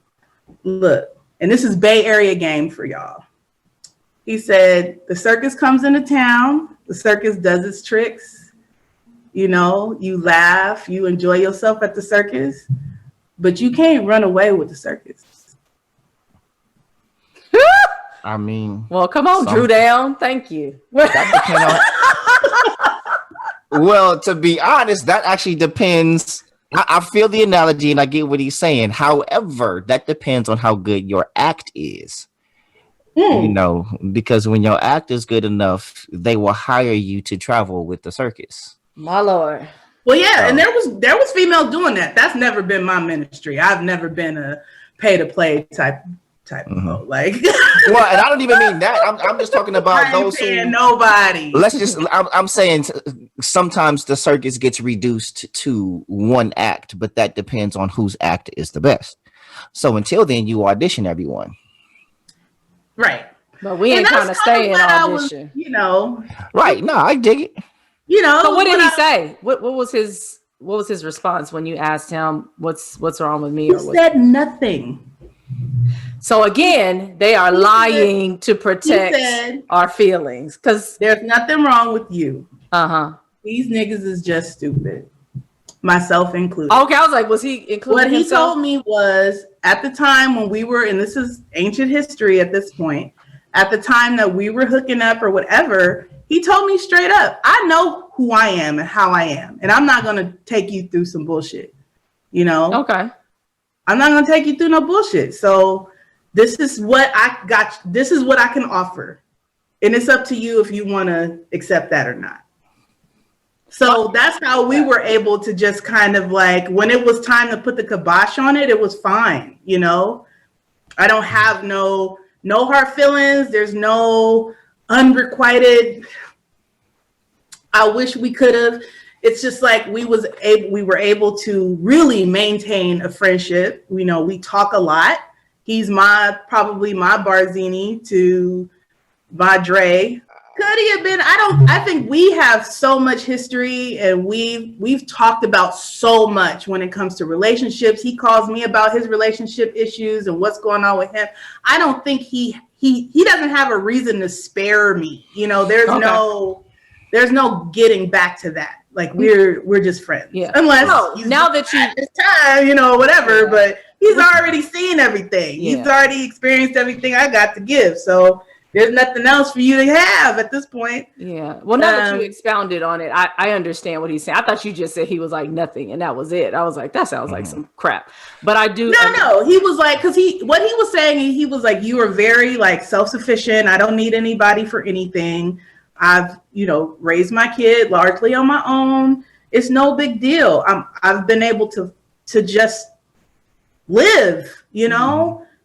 look, and this is Bay Area game for y'all. He said, the circus comes into town. The circus does its tricks. You laugh, you enjoy yourself at the circus, but you can't run away with the circus. I mean, well, come on, Drew Down. Thank you. Well, to be honest, that actually depends. I feel the analogy and I get what he's saying. However, that depends on how good your act is. Because when your act is good enough, they will hire you to travel with the circus. My Lord. Well, yeah, and there was female doing that. That's never been my ministry. I've never been a pay to play type of like. Well, and I don't even mean that. I'm just talking about those who nobody. I'm saying sometimes the circus gets reduced to one act, but that depends on whose act is the best. So until then, you audition everyone. Right. But we ain't trying to stay in audition. Right. No, I dig it. So what did he say? What was his response when you asked him what's wrong with me? He said nothing. So again, they are lying to protect our feelings because there's nothing wrong with you. These niggas is just stupid, myself included. Okay, I was like, was he including himself? What he told me was at the time when we were, and this is ancient history at this point, at the time that we were hooking up or whatever, he told me straight up, I know who I am and how I am, and I'm not going to take you through some bullshit, Okay. I'm not going to take you through no bullshit. So this is what I got. This is what I can offer. And it's up to you if you want to accept that or not. So that's how we were able to just kind of like, when it was time to put the kibosh on it, it was fine. I don't have no hard feelings. There's no unrequited. I wish we could have. It's just like we were able to really maintain a friendship. We talk a lot. He's probably my Barzini to my Dre. Could he have been? I think we have so much history and we've talked about so much when it comes to relationships. He calls me about his relationship issues and what's going on with him. I don't think he doesn't have a reason to spare me. There's no getting back to that. Like we're just friends. Yeah. Unless now that it's time, whatever. Yeah. But he's already seen everything. Yeah. He's already experienced everything I got to give. So there's nothing else for you to have at this point. Yeah. Well, now that you expounded on it, I understand what he's saying. I thought you just said he was like nothing and that was it. I was like, that sounds like some crap. But I do. No. He was like, because what he was saying, he was like, you are very like self-sufficient. I don't need anybody for anything. I've, raised my kid largely on my own. It's no big deal. I've been able to just live,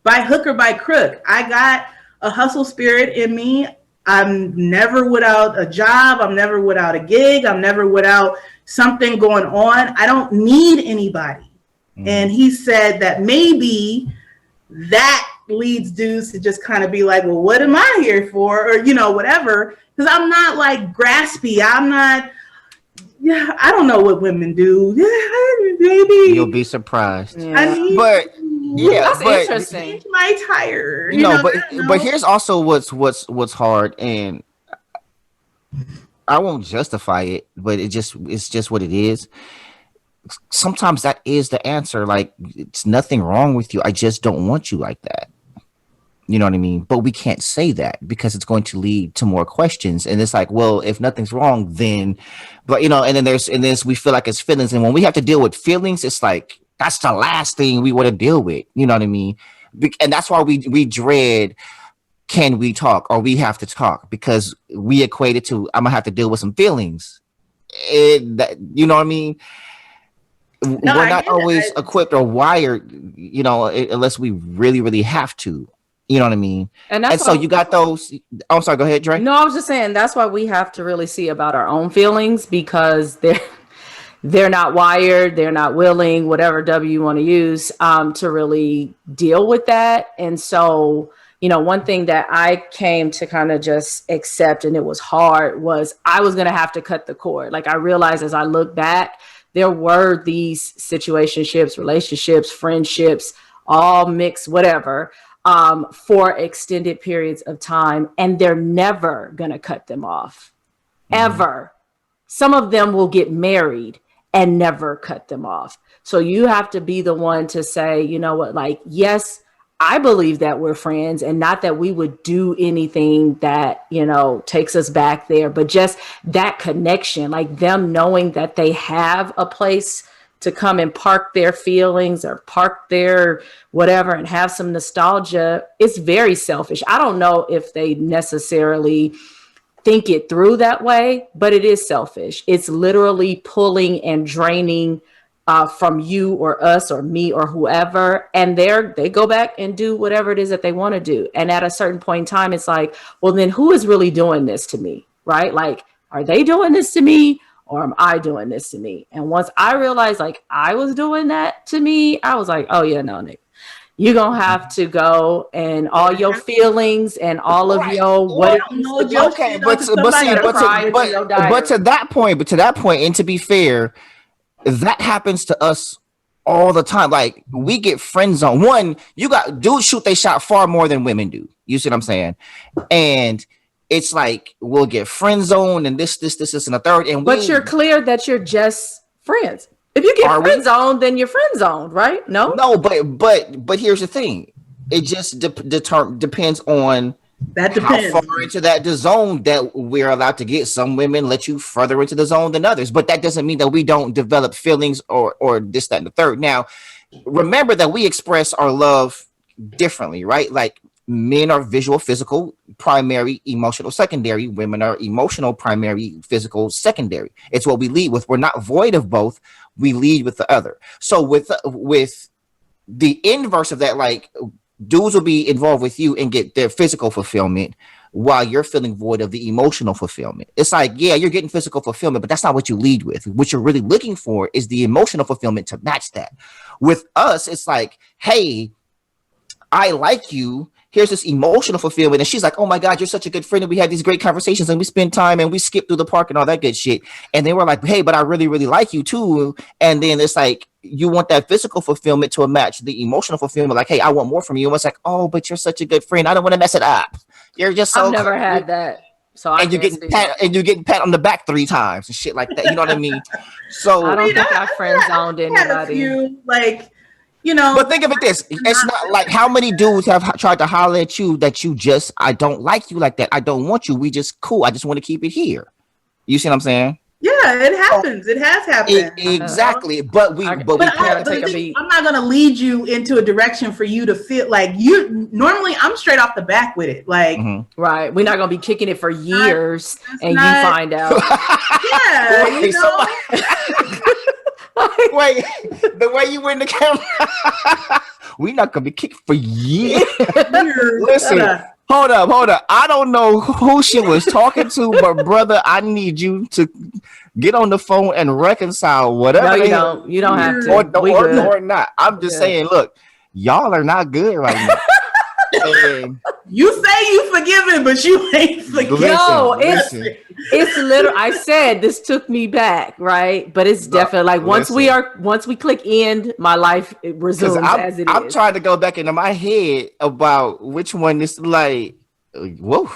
by hook or by crook. I got a hustle spirit in me. I'm never without a job. I'm never without a gig. I'm never without something going on. I don't need anybody. And he said that maybe that leads dudes to just kind of be like, well, what am I here for? Or, whatever. Because I'm not like graspy. I'm not, I don't know what women do. Yeah, maybe. You'll be surprised. Yeah. That's interesting. My tire. But here's also what's hard, and I won't justify it, but it's just what it is. Sometimes that is the answer. Like, it's nothing wrong with you. I just don't want you like that. You know what I mean? But we can't say that because it's going to lead to more questions. And it's like, well, if nothing's wrong, then, but and then we feel like it's feelings. And when we have to deal with feelings, it's like, that's the last thing we want to deal with. You know what I mean? And that's why we dread, can we talk, or we have to talk, because we equate it to, I'm gonna have to deal with some feelings. You know what I mean? We're not always equipped or wired, unless we really, really have to. You know what I mean? And so you got those. I'm sorry, go ahead, Dre. No, I was just saying that's why we have to really see about our own feelings, because they're not wired, they're not willing, whatever W you want to use, to really deal with that. And so, one thing that I came to kind of just accept, and it was hard, was I was going to have to cut the cord. Like, I realized as I look back, there were these situationships, relationships, friendships, all mixed, whatever, for extended periods of time, and they're never going to cut them off, ever. Some of them will get married and never cut them off. So you have to be the one to say, you know what, like, yes, I believe that we're friends, and not that we would do anything that, takes us back there, but just that connection, like them knowing that they have a place to come and park their feelings or park their whatever and have some nostalgia. It's very selfish. I don't know if they necessarily think it through that way, but it is selfish. It's literally pulling and draining from you or us or me or whoever. And they go back and do whatever it is that they want to do. And at a certain point in time, it's like, well, then who is really doing this to me? Right? Like, are they doing this to me? Or am I doing this to me? And once I realized like I was doing that to me, I was like, oh yeah, no, Nick, you're going to have to go, and all your feelings and all of your, what, okay, but to that point, and to be fair, that happens to us all the time. Like, we get friend zone. One, you got dudes shoot they shot far more than women do. You see what I'm saying? And it's like, we'll get friend zone and this, and a third. But you're clear that you're just friends. If you get friend zoned, then you're friend zoned, right? No, but here's the thing. It just depends on how far into that zone that we're allowed to get. Some women let you further into the zone than others, but that doesn't mean that we don't develop feelings or this, that, and the third. Now, remember that we express our love differently, right? Like, men are visual, physical, primary, emotional, secondary. Women are emotional, primary, physical, secondary. It's what we lead with. We're not void of both. We lead with the other. So with the inverse of that, like, dudes will be involved with you and get their physical fulfillment while you're feeling void of the emotional fulfillment. It's like, yeah, you're getting physical fulfillment, but that's not what you lead with. What you're really looking for is the emotional fulfillment to match that. With us, it's like, hey, I like you. Here's this emotional fulfillment. And she's like, oh my God, you're such a good friend. And we had these great conversations and we spend time and we skip through the park and all that good shit. And they were like, hey, but I really, really like you too. And then it's like, you want that physical fulfillment to match the emotional fulfillment. Like, hey, I want more from you. And it's like, oh, but you're such a good friend. I don't want to mess it up. You're just so. I've never had that. So you're getting pat on the back 3 times and shit like that. You know what I mean? So I don't think I friend zoned anybody. But think of it this: it's not like how many dudes have tried to holler at you that you just, I don't like you like that. I don't want you. We just cool. I just want to keep it here. You see what I'm saying? Yeah, it happens. It has happened. Exactly. But I'm not going to lead you into a direction for you to feel like you. Normally, I'm straight off the back with it. Like, right. We're not going to be kicking it for years, and you find out. Yeah. Wait, the way you win the camera, we're not gonna be kicked for years. Listen, hold up. I don't know who she was talking to, but brother, I need you to get on the phone and reconcile whatever. No, you don't. You don't have to. Or not. I'm just saying, look, y'all are not good right now. You say you forgiven, but you ain't forgiven. No, it's literally. I said this took me back, right? But it's definitely like once we click end, my life resumes as it is. I'm trying to go back into my head about which one is like, whoa.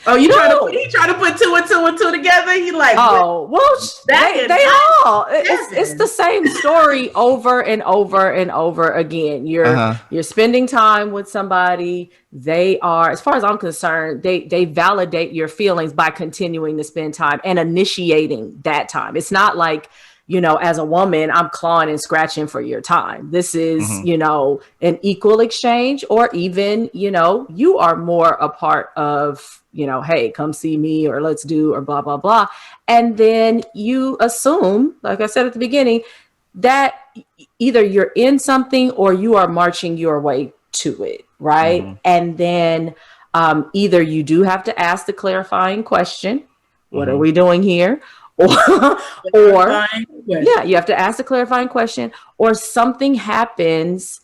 Oh, he trying to put two and two together. He like, oh, well, they all. It's the same story over and over and over again. You're spending time with somebody. They are, as far as I'm concerned, they validate your feelings by continuing to spend time and initiating that time. It's not like, as a woman, I'm clawing and scratching for your time. This is, an equal exchange, or even, you are more a part of, hey, come see me, or let's do, or blah, blah, blah. And then you assume, like I said at the beginning, that either you're in something or you are marching your way to it. Right. And then either you do have to ask the clarifying question, what are we doing here? Or you have to ask the clarifying question, or something happens,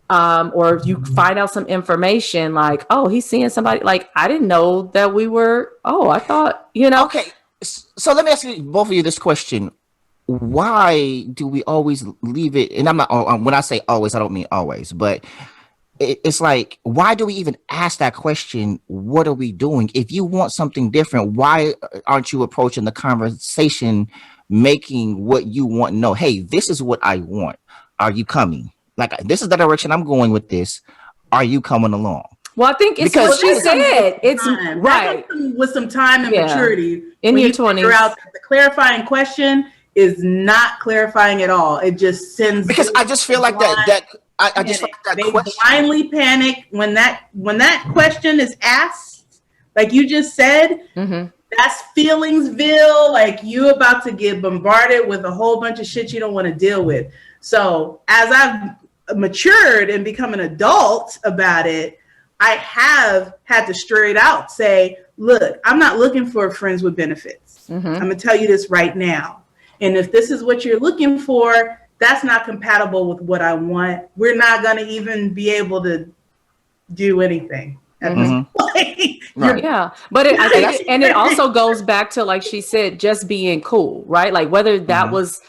or you find out some information like, oh, he's seeing somebody, like, I didn't know that we were, I thought, Okay, so let me ask you, both of you, this question. Why do we always leave it? And I'm not, when I say always, I don't mean always, but it's like, why do we even ask that question? What are we doing? If you want something different, why aren't you approaching the conversation, making what you want know? Hey, this is what I want. Are you coming? Like, this is the direction I'm going with this. Are you coming along? Well, I think it's what she said. It's right. With some time and maturity. In your 20s. Figure out that the clarifying question is not clarifying at all. It just sends. Because I just feel like I just feel like that question. Blindly panic when that question is asked, like you just said. That's feelingsville. Like you about to get bombarded with a whole bunch of shit you don't want to deal with. So as I've matured and become an adult about it, I have had to straight out say, look, I'm not looking for friends with benefits. I'm going to tell you this right now. And if this is what you're looking for, that's not compatible with what I want. We're not going to even be able to do anything at this point. Right. Yeah. But I think it also goes back to, like she said, just being cool, right? Like whether that was,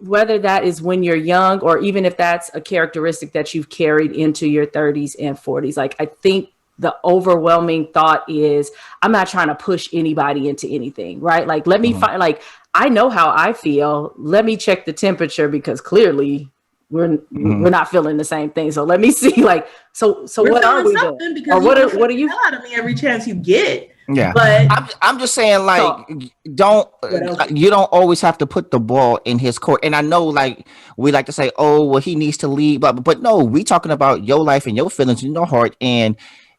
whether that is when you're young, or even if that's a characteristic that you've carried into your 30s and 40s. Like, I think the overwhelming thought is, I'm not trying to push anybody into anything, right? Like, let me find, like, I know how I feel. Let me check the temperature, because clearly we're not feeling the same thing. So let me see, like, so what are we doing? Or what are you out of me every chance you get? Yeah, but I'm just saying, like, you don't always have to put the ball in his court. And I know, like, we like to say, oh, well, he needs to lead, but no, we talking about your life and your feelings and your heart. And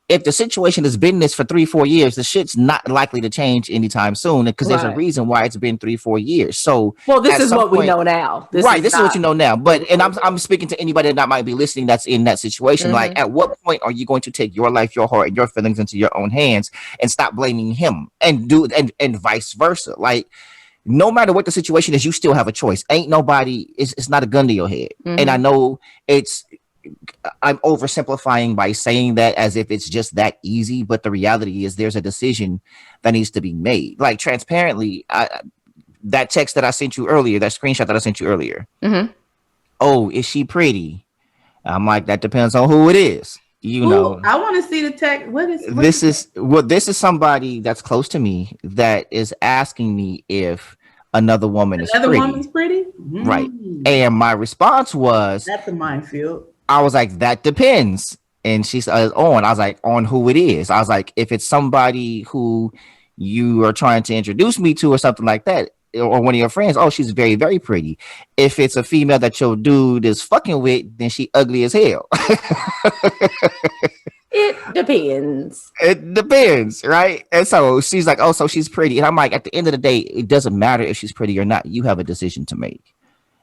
if the situation has been this for 3-4 years, the shit's not likely to change anytime soon, because there's a reason why it's been 3-4 years. So, well, this is what we know now. This is what you know now. But and I'm speaking to anybody that might be listening that's in that situation. Like, at what point are you going to take your life, your heart, and your feelings into your own hands and stop blaming him, and and vice versa? Like, no matter what the situation is, you still have a choice. Ain't nobody. It's not a gun to your head. And I know I'm oversimplifying by saying that as if it's just that easy, but the reality is there's a decision that needs to be made. Like, transparently, that text that I sent you earlier, that screenshot that I sent you earlier. Oh, is she pretty? I'm like, that depends on who it is. You know, I want to see the text. This is somebody that's close to me that is asking me if another woman is pretty. Another woman's pretty? Right. And my response was, that's a minefield. I was like, that depends. And she said, on. I was like, on who it is. I was like, if it's somebody who you are trying to introduce me to or something like that, or one of your friends, oh, she's very, very pretty. If it's a female that your dude is fucking with, then she ugly as hell. It depends. It depends, right? And so she's like, oh, so she's pretty. And I'm like, at the end of the day, it doesn't matter if she's pretty or not. You have a decision to make.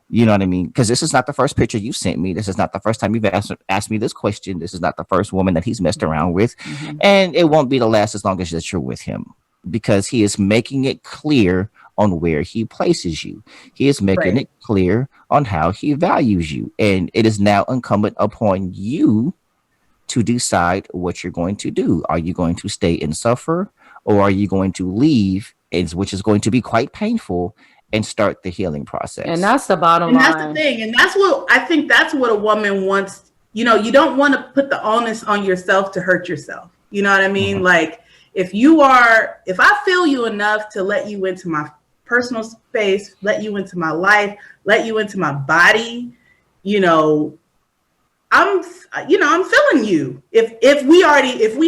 You know what I mean? Because this is not the first picture you sent me. This is not the first time you've asked me this question. This is not the first woman that he's messed around with. Mm-hmm. And it won't be the last as long as that you're with him, because he is making it clear on where he places you. He is making it clear on how he values you. And it is now incumbent upon you to decide what you're going to do. Are you going to stay and suffer, or are you going to leave, which is going to be quite painful, and start the healing process? And that's the bottom line. And that's the thing. And that's what I think, that's what a woman wants. You know, you don't want to put the onus on yourself to hurt yourself. You know what I mean? Mm-hmm. Like, if I feel you enough to let you into my personal space, let you into my life, let you into my body, you know, I'm feeling you. If we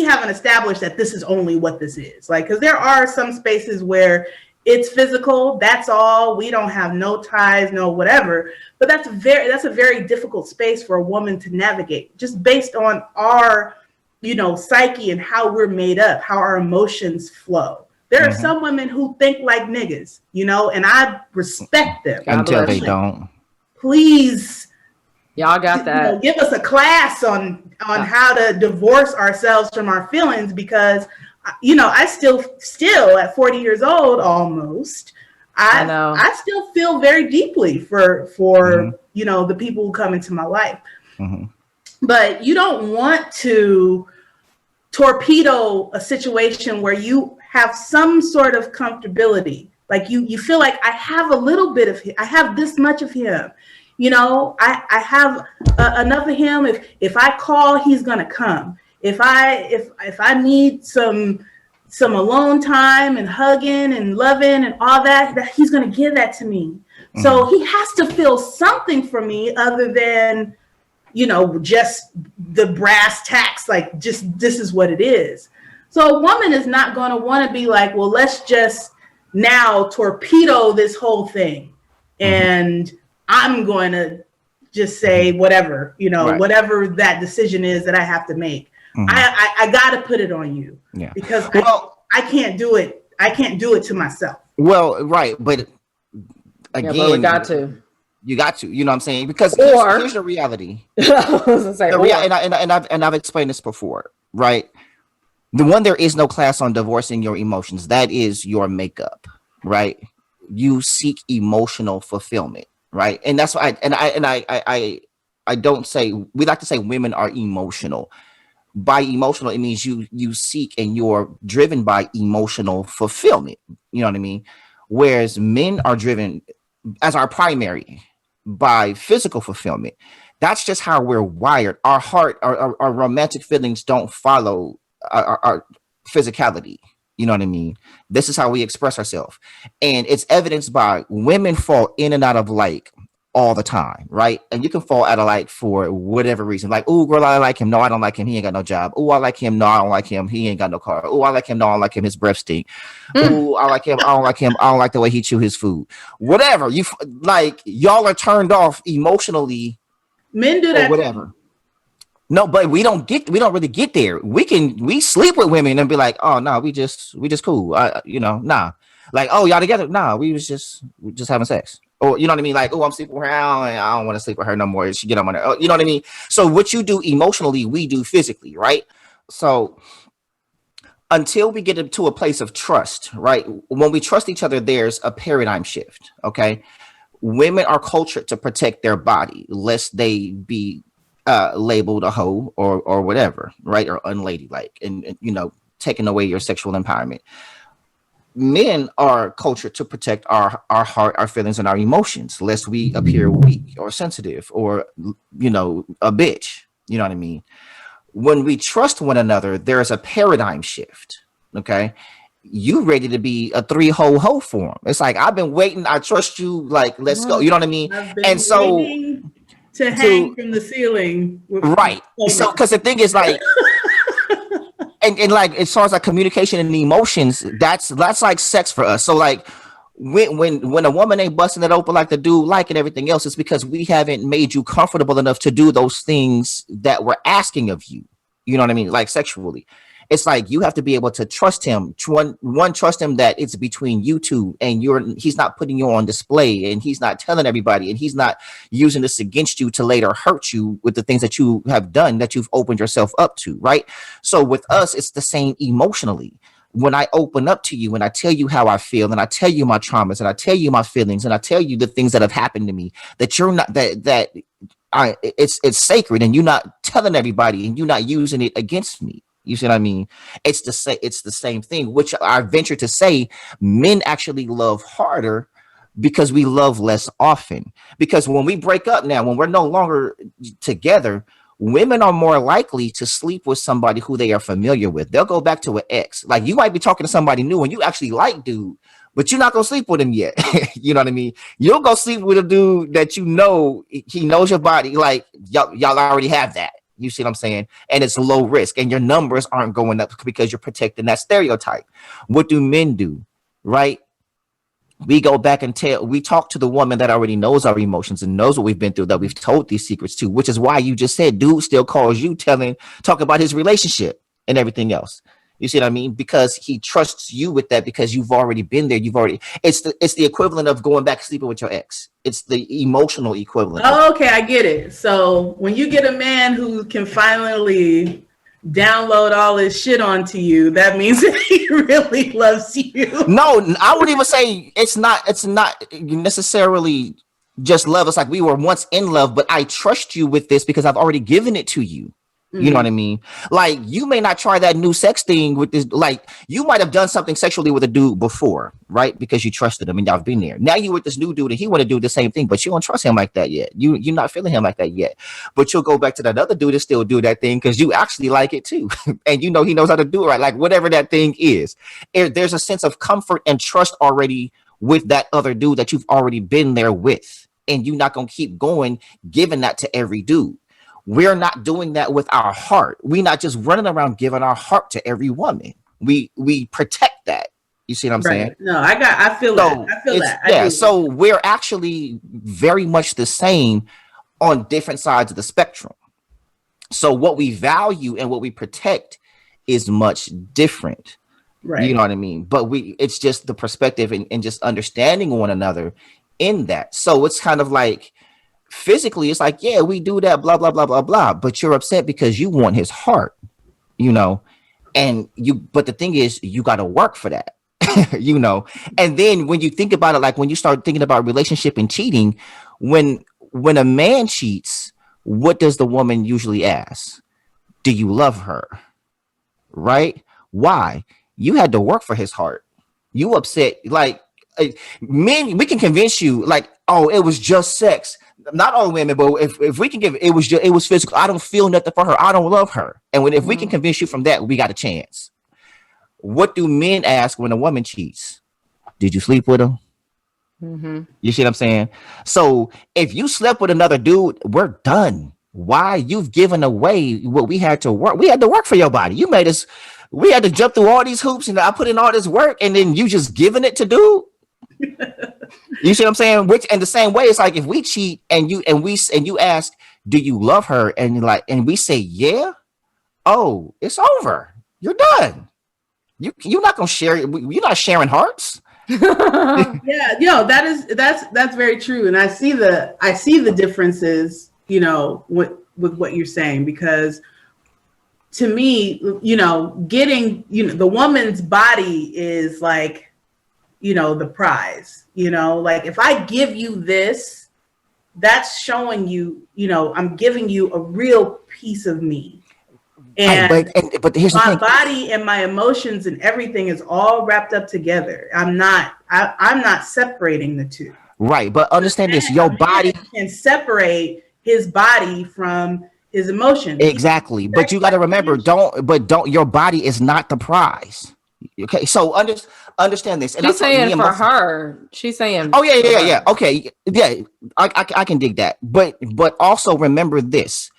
haven't established that this is only what this is, like, because there are some spaces where it's physical, that's all, we don't have no ties, no whatever, but that's a very difficult space for a woman to navigate, just based on our, you know, psyche and how we're made up, how our emotions flow. There are some women who think like niggas, you know, and I respect them until they don't. Please, y'all got that. You know, give us a class on how to divorce ourselves from our feelings, because, you know, I still at 40 years old almost, I still feel very deeply for you know, the people who come into my life. Mm-hmm. But you don't want to torpedo a situation where you have some sort of comfortability. Like you feel like, I have a little bit of him, I have this much of him. You know, I have enough of him. If I call, he's gonna come. If I need some alone time and hugging and loving and all that he's gonna give that to me. Mm-hmm. So he has to feel something for me other than, you know, just the brass tacks, like just this is what it is. So a woman is not going to want to be like, well, let's just now torpedo this whole thing. And I'm going to just say whatever, you know, whatever that decision is that I have to make. I got to put it on you because I can't do it. I can't do it to myself. Well, right. But again, but we got to. You got to, you know what I'm saying? Because here's the reality. And I've explained this before, right? There is no class on divorcing your emotions. That is your makeup, right? You seek emotional fulfillment, right? And that's why I don't say, we like to say women are emotional. By emotional, it means you seek and you're driven by emotional fulfillment. You know what I mean? Whereas men are driven as our primary by physical fulfillment. That's just how we're wired. Our heart, our romantic feelings don't follow our physicality. You know what I mean? This is how we express ourselves. And it's evidenced by women fall in and out of like all the time, right? And you can fall out of like for whatever reason. Like, oh, girl, I like him. No, I don't like him. He ain't got no job. Oh, I like him. No, I don't like him. He ain't got no car. Oh, I like him. No, I don't like him. His breath stink. Oh, I like him. I don't like him. I don't like the way he chew his food. Whatever. You like, y'all are turned off emotionally. Men do that. Whatever. No, but we don't really get there. We sleep with women and be like, oh no, we just cool. Nah. Like, oh, y'all together? Nah, we just having sex. Or you know what I mean? Like, oh, I'm sleeping with her. I don't want to sleep with her no more. She get on my nerves. You know what I mean? So what you do emotionally, we do physically, right? So until we get into a place of trust, right? When we trust each other, there's a paradigm shift. Okay. Women are cultured to protect their body, lest they be labeled a hoe or whatever, right? Or unladylike, and taking away your sexual empowerment. Men are cultured to protect our heart, our feelings, and our emotions, lest we appear weak or sensitive or a bitch. You know what I mean? When we trust one another, there is a paradigm shift. Okay. you ready to be a 3-ho for him. It's like, I've been waiting. I trust you. Like, let's go. You know what I mean? And so to hang from the ceiling. Right. So, because the thing is like, and like, as far as like communication and emotions, that's like sex for us. So like, when a woman ain't busting it open like the dude like and everything else, it's because we haven't made you comfortable enough to do those things that we're asking of you. You know what I mean? Like sexually. It's like you have to be able to trust him. Trust him that it's between you two, and he's not putting you on display, and he's not telling everybody, and he's not using this against you to later hurt you with the things that you have done, that you've opened yourself up to, right? So with us, it's the same emotionally. When I open up to you and I tell you how I feel, and I tell you my traumas, and I tell you my feelings, and I tell you the things that have happened to me, that you're not it's sacred, and you're not telling everybody, and you're not using it against me. You see what I mean? It's the same thing, which I venture to say men actually love harder because we love less often. Because when we break up now, when we're no longer together, women are more likely to sleep with somebody who they are familiar with. They'll go back to an ex. Like, you might be talking to somebody new and you actually like dude, but you're not going to sleep with him yet. You know what I mean? You'll go sleep with a dude that you know, he knows your body. Like, y'all already have that. You see what I'm saying? And it's low risk, and your numbers aren't going up because you're protecting that stereotype. What do men do? Right? We go back and we talk to the woman that already knows our emotions and knows what we've been through, that we've told these secrets to, which is why you just said dude still calls you talk about his relationship and everything else. You see what I mean? Because he trusts you with that, because you've already been there. It's the equivalent of going back sleeping with your ex. It's the emotional equivalent. Oh, okay, I get it. So when you get a man who can finally download all his shit onto you, that means that he really loves you. No, I would even say it's not necessarily just love. It's like we were once in love, but I trust you with this because I've already given it to you. You know what I mean? Like, you may not try that new sex thing with this. Like, you might have done something sexually with a dude before, right? Because you trusted him and y'all have been there. Now you with this new dude and he want to do the same thing, but you don't trust him like that yet. You're not feeling him like that yet. But you'll go back to that other dude and still do that thing because you actually like it too. And you know he knows how to do it right. Like, whatever that thing is. There's a sense of comfort and trust already with that other dude that you've already been there with. And you're not going to keep going giving that to every dude. We're not doing that with our heart. We're not just running around giving our heart to every woman. We protect that. You see what I'm saying? No, I feel that. Yeah. So we're actually very much the same on different sides of the spectrum. So what we value and what we protect is much different. Right. You know what I mean? But it's just the perspective and just understanding one another in that. So it's kind of like, physically, it's like, yeah, we do that, blah, blah, blah, blah, blah. But you're upset because you want his heart, you know, but the thing is, you got to work for that, you know. And then when you think about it, like when you start thinking about relationship and cheating, when a man cheats, what does the woman usually ask? Do you love her? Right? Why? You had to work for his heart. You upset, like, men, we can convince you, like, oh, it was just sex. Not all women, but if we can give it was physical. I don't feel nothing for her. I don't love her. And if we can convince you from that, we got a chance. What do men ask when a woman cheats? Did you sleep with him? Mm-hmm. You see what I'm saying? So if you slept with another dude, we're done. Why? You've given away what we had to work. We had to work for your body. You made us. We had to jump through all these hoops, and I put in all this work, and then you just giving it to dude. You see what I'm saying? Which, and the same way, it's like if we cheat and you ask, do you love her? And we say, yeah. Oh, it's over. You're done. You're not gonna share. You're not sharing hearts. Yeah, that's very true. And I see the differences, you know, with what you're saying, because to me, you know, getting, you know, the woman's body is like, you know, the prize, you know, like if I give you this, that's showing you, you know, I'm giving you a real piece of me. And but here's my the thing. body and my emotions and everything is all wrapped up together. I'm not separating the two. Right. But understand this, your body can separate his body from his emotions. Exactly. But you got to remember, your body is not the prize. Okay, so understand this. And she's saying for her. She's saying. Oh yeah. Okay, yeah, I can dig that. But also remember this: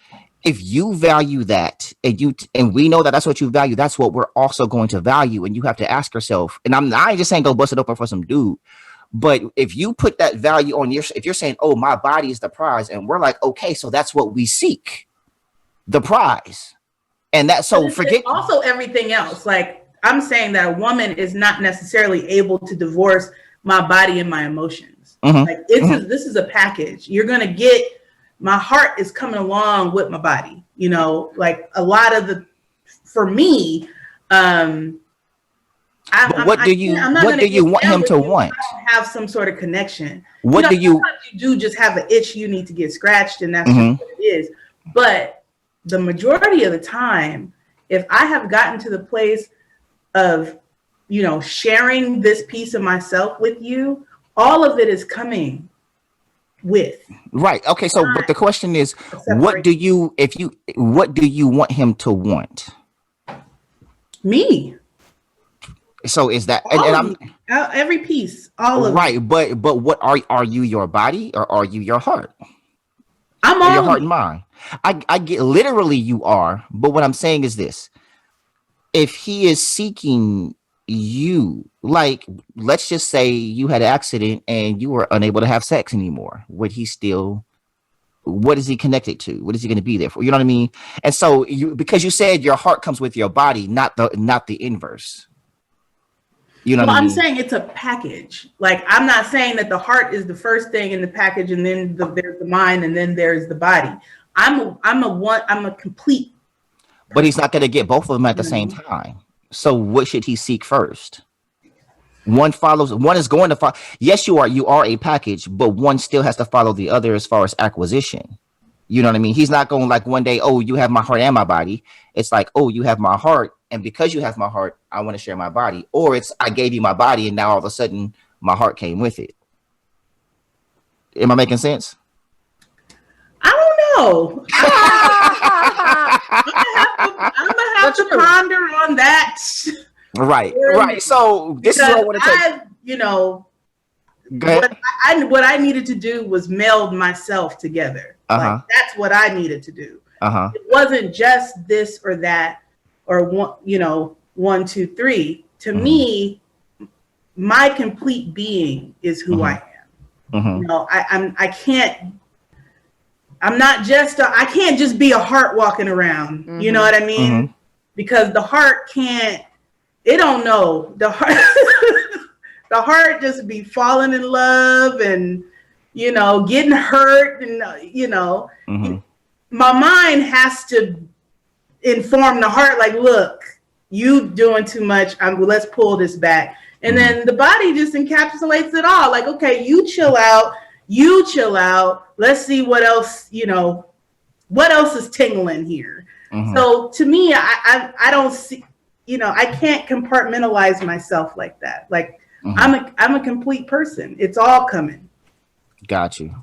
if you value that, and we know that that's what you value, that's what we're also going to value. And you have to ask yourself. And I ain't just saying go bust it open for some dude. But if you put that value on if you're saying, oh, my body is the prize, and we're like, okay, so that's what we seek, the prize, and that so forget also everything else. Like, I'm saying that a woman is not necessarily able to divorce my body and my emotions. Like this is a package. You're going to get, my heart is coming along with my body, you know, like a lot of for me, what do you want him to want? Have some sort of connection. What do you do? Just have an itch you need to get scratched, and that's just what it is. But the majority of the time, if I have gotten to the place of, you know, sharing this piece of myself with you, all of it is coming with. Right. Okay. So, but the question is, what do you want him to want? Me. So is that, and I'm every piece, all of right. But what are you your body or are you your heart? I'm all your heart and mind. I get literally you are, but what I'm saying is this. If he is seeking you, like, let's just say you had an accident and you were unable to have sex anymore, what is he connected to? What is he going to be there for? You know what I mean? And so because you said your heart comes with your body, not the inverse. You know what I mean? I'm saying it's a package. Like, I'm not saying that the heart is the first thing in the package and then there's the mind and then there's the body. I'm a complete. But he's not going to get both of them at the same time. So what should he seek first? One is going to follow. Yes, you are a package, but one still has to follow the other as far as acquisition. You know what I mean? He's not going like one day, oh, you have my heart and my body. It's like, oh, you have my heart. And because you have my heart, I want to share my body. Or it's, I gave you my body and now all of a sudden my heart came with it. Am I making sense? I don't know. I'm gonna have to ponder on that. Right. So this is what I want to take. You know, what I needed to do was meld myself together. Like, that's what I needed to do. It wasn't just this or that or one, you know, 1, 2, 3. To me, my complete being is who I am. You know, I can't just be a heart walking around. You know what I mean? Because the heart it don't know. The heart just be falling in love and, you know, getting hurt and, you know, my mind has to inform the heart, like, look, you doing too much. Let's pull this back. And then the body just encapsulates it all. Like, okay, you chill out. Let's see what else, you know, what else is tingling here. So to me, I don't see, you know, I can't compartmentalize myself like that. Like, I'm a complete person. It's all coming. Got you.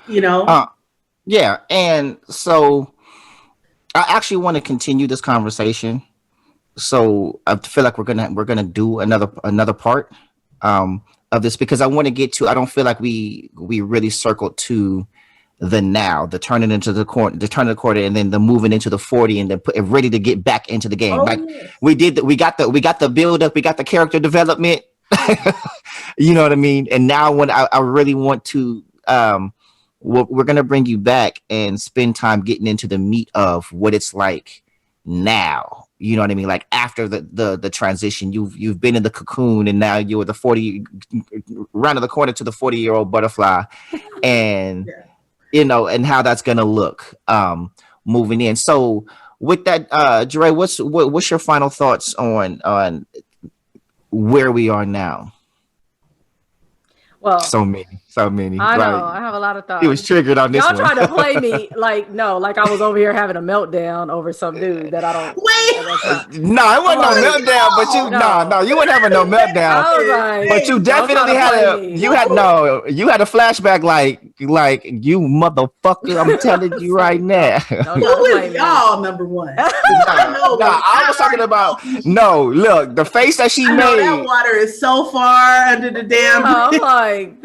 You know? Yeah. And so I actually want to continue this conversation. So I feel like we're gonna do another part of this, because I want to get to, I don't feel like we really circled to the now, the turning into the quarter, and then the moving into the 40, and then ready to get back into the game. We got the build up, we got the character development. You know what I mean? And now when I really want to, we're going to bring you back and spend time getting into the meat of what it's like now. You know what I mean? Like after the transition, you've been in the cocoon, and now you're the 40 round of the corner to the 40-year-old butterfly, and you know, and how that's gonna look moving in. So with that, Dre, what's your final thoughts on where we are now? Well, so many. I know. I have a lot of thoughts. He was triggered on this Y'all one. trying to play me like I was over here having a meltdown over some dude that I don't. Wait. No, it wasn't no meltdown. But no, you weren't having no meltdown. I was like, but you definitely you had a flashback. Like like you motherfucker. I'm telling you right now. Who is y'all number one? I was talking about look, the face that she made. That water is so far under the damn. I'm like,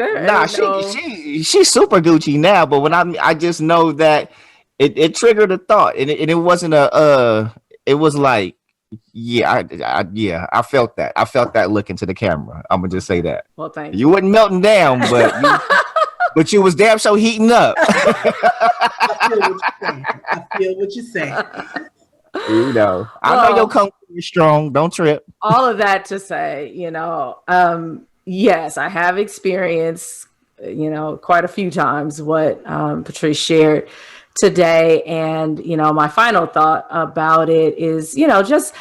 she's super Gucci now, but when I just know that it triggered a thought, and it wasn't it was like, I felt that. I felt that look into the camera. I'm gonna just say that. Well, thank you. You wasn't melting down, but you was damn so heating up. I feel what you're saying. You know, I know your company is strong. Don't trip. All of that to say, yes, I have experienced, quite a few times what Patrice shared today. And, my final thought about it is, just,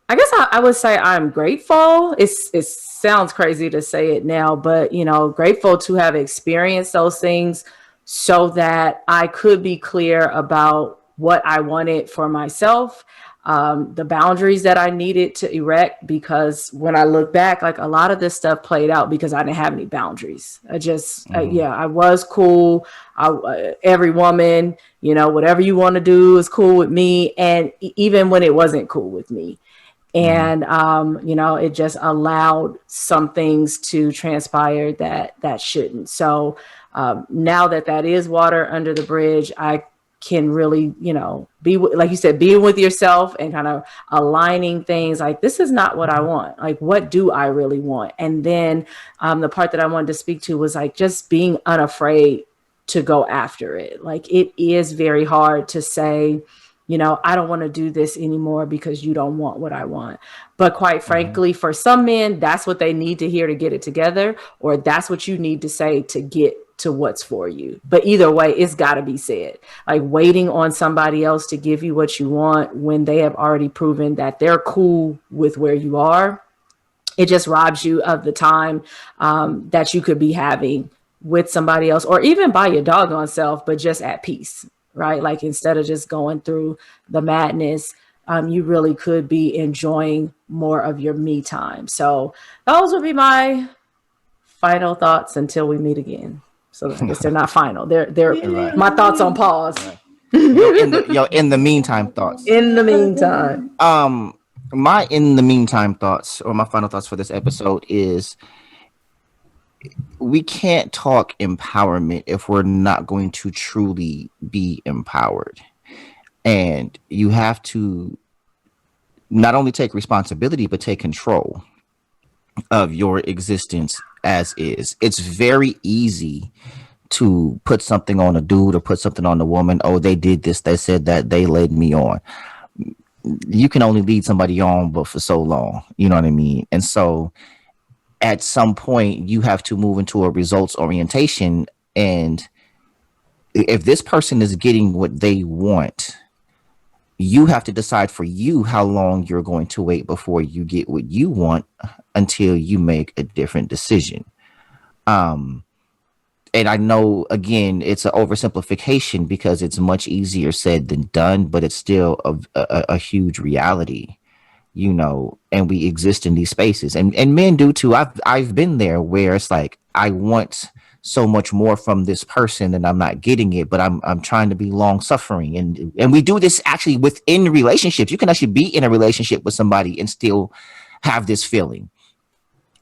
I guess I would say I'm grateful. It sounds crazy to say it now, but, grateful to have experienced those things so that I could be clear about what I wanted for myself, the boundaries that I needed to erect, because when I look back, like a lot of this stuff played out because I didn't have any boundaries. I was cool. Every woman, whatever you want to do is cool with me. And even when it wasn't cool with me. And, it just allowed some things to transpire that shouldn't. So now that is water under the bridge, I can really, be, like you said, being with yourself and kind of aligning things like, this is not what I want. Like, what do I really want? And then the part that I wanted to speak to was like, just being unafraid to go after it. Like, it is very hard to say, I don't want to do this anymore because you don't want what I want. But quite frankly, for some men, that's what they need to hear to get it together, or that's what you need to say to get to what's for you. But either way, it's got to be said. Like, waiting on somebody else to give you what you want when they have already proven that they're cool with where you are, it just robs you of the time that you could be having with somebody else, or even by your doggone self, but just at peace, right? Like, instead of just going through the madness, you really could be enjoying more of your me time. So those would be my final thoughts until we meet again. So I guess they're not final. They're right. My thoughts on pause. Right. In the meantime thoughts. In the meantime. My in the meantime thoughts, or my final thoughts for this episode is, we can't talk empowerment if we're not going to truly be empowered. And you have to not only take responsibility, but take control of your existence as is. It's very easy to put something on a dude or put something on a woman. Oh, they did this, they said that, they led me on. You can only lead somebody on but for so long. You know what I mean? And so at some point you have to move into a results orientation. And if this person is getting what they want, you have to decide for you how long you're going to wait before you get what you want until you make a different decision. And I know, again, it's an oversimplification because it's much easier said than done, but it's still a huge reality, and we exist in these spaces, and men do too. I've been there where it's like, I want so much more from this person and I'm not getting it, but I'm trying to be long suffering. And we do this actually within relationships. You can actually be in a relationship with somebody and still have this feeling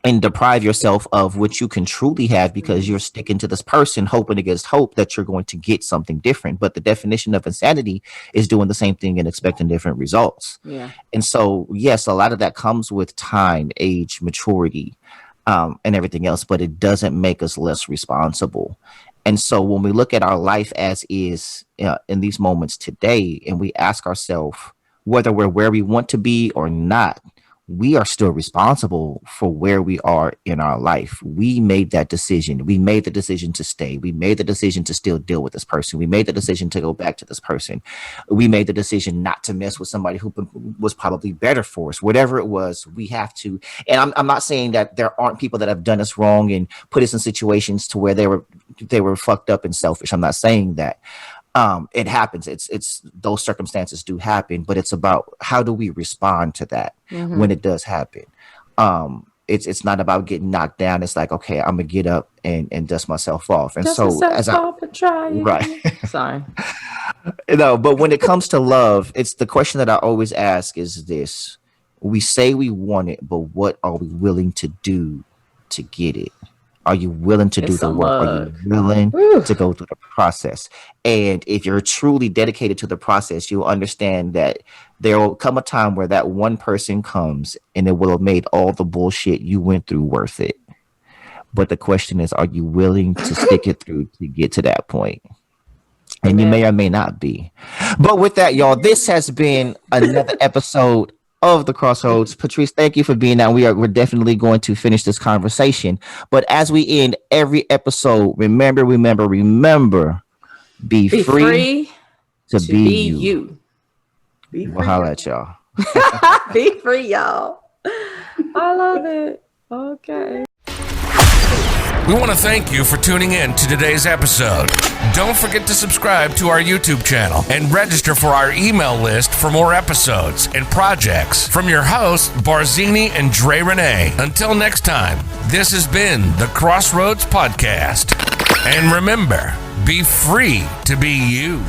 and deprive yourself of what you can truly have because you're sticking to this person, hoping against hope that you're going to get something different. But the definition of insanity is doing the same thing and expecting different results. Yeah. And so, yes, a lot of that comes with time, age, maturity, and everything else, but it doesn't make us less responsible. And so when we look at our life as is in these moments today, and we ask ourselves whether we're where we want to be or not, we are still responsible for where we are in our life. We made that decision. We made the decision to stay. We made the decision to still deal with this person. We made the decision to go back to this person. We made the decision not to mess with somebody who was probably better for us. Whatever it was, we have to. And I'm not saying that there aren't people that have done us wrong and put us in situations to where they were fucked up and selfish. I'm not saying that. It happens. It's those circumstances do happen, but it's about how do we respond to that when it does happen. it's not about getting knocked down. It's like, okay, I'm gonna get up and dust myself off. And dust so myself as off and try it. Right. Sorry. But when it comes to love, it's the question that I always ask is this: we say we want it, but what are we willing to do to get it? Are you willing to do the work? Are you willing to go through the process? And if you're truly dedicated to the process, you'll understand that there will come a time where that one person comes and it will have made all the bullshit you went through worth it. But the question is, are you willing to stick it through to get to that point? And you may or may not be. But with that, y'all, this has been another episode of the Crossroads. Patrice, thank you for being out. We're definitely going to finish this conversation. But as we end every episode, remember, be free to be you. We'll holla at y'all. Be free, y'all. I love it. Okay. We want to thank you for tuning in to today's episode. Don't forget to subscribe to our YouTube channel and register for our email list for more episodes and projects from your hosts, Barzini and Dre Renee. Until next time, this has been the Crossroads Podcast. And remember, be free to be you.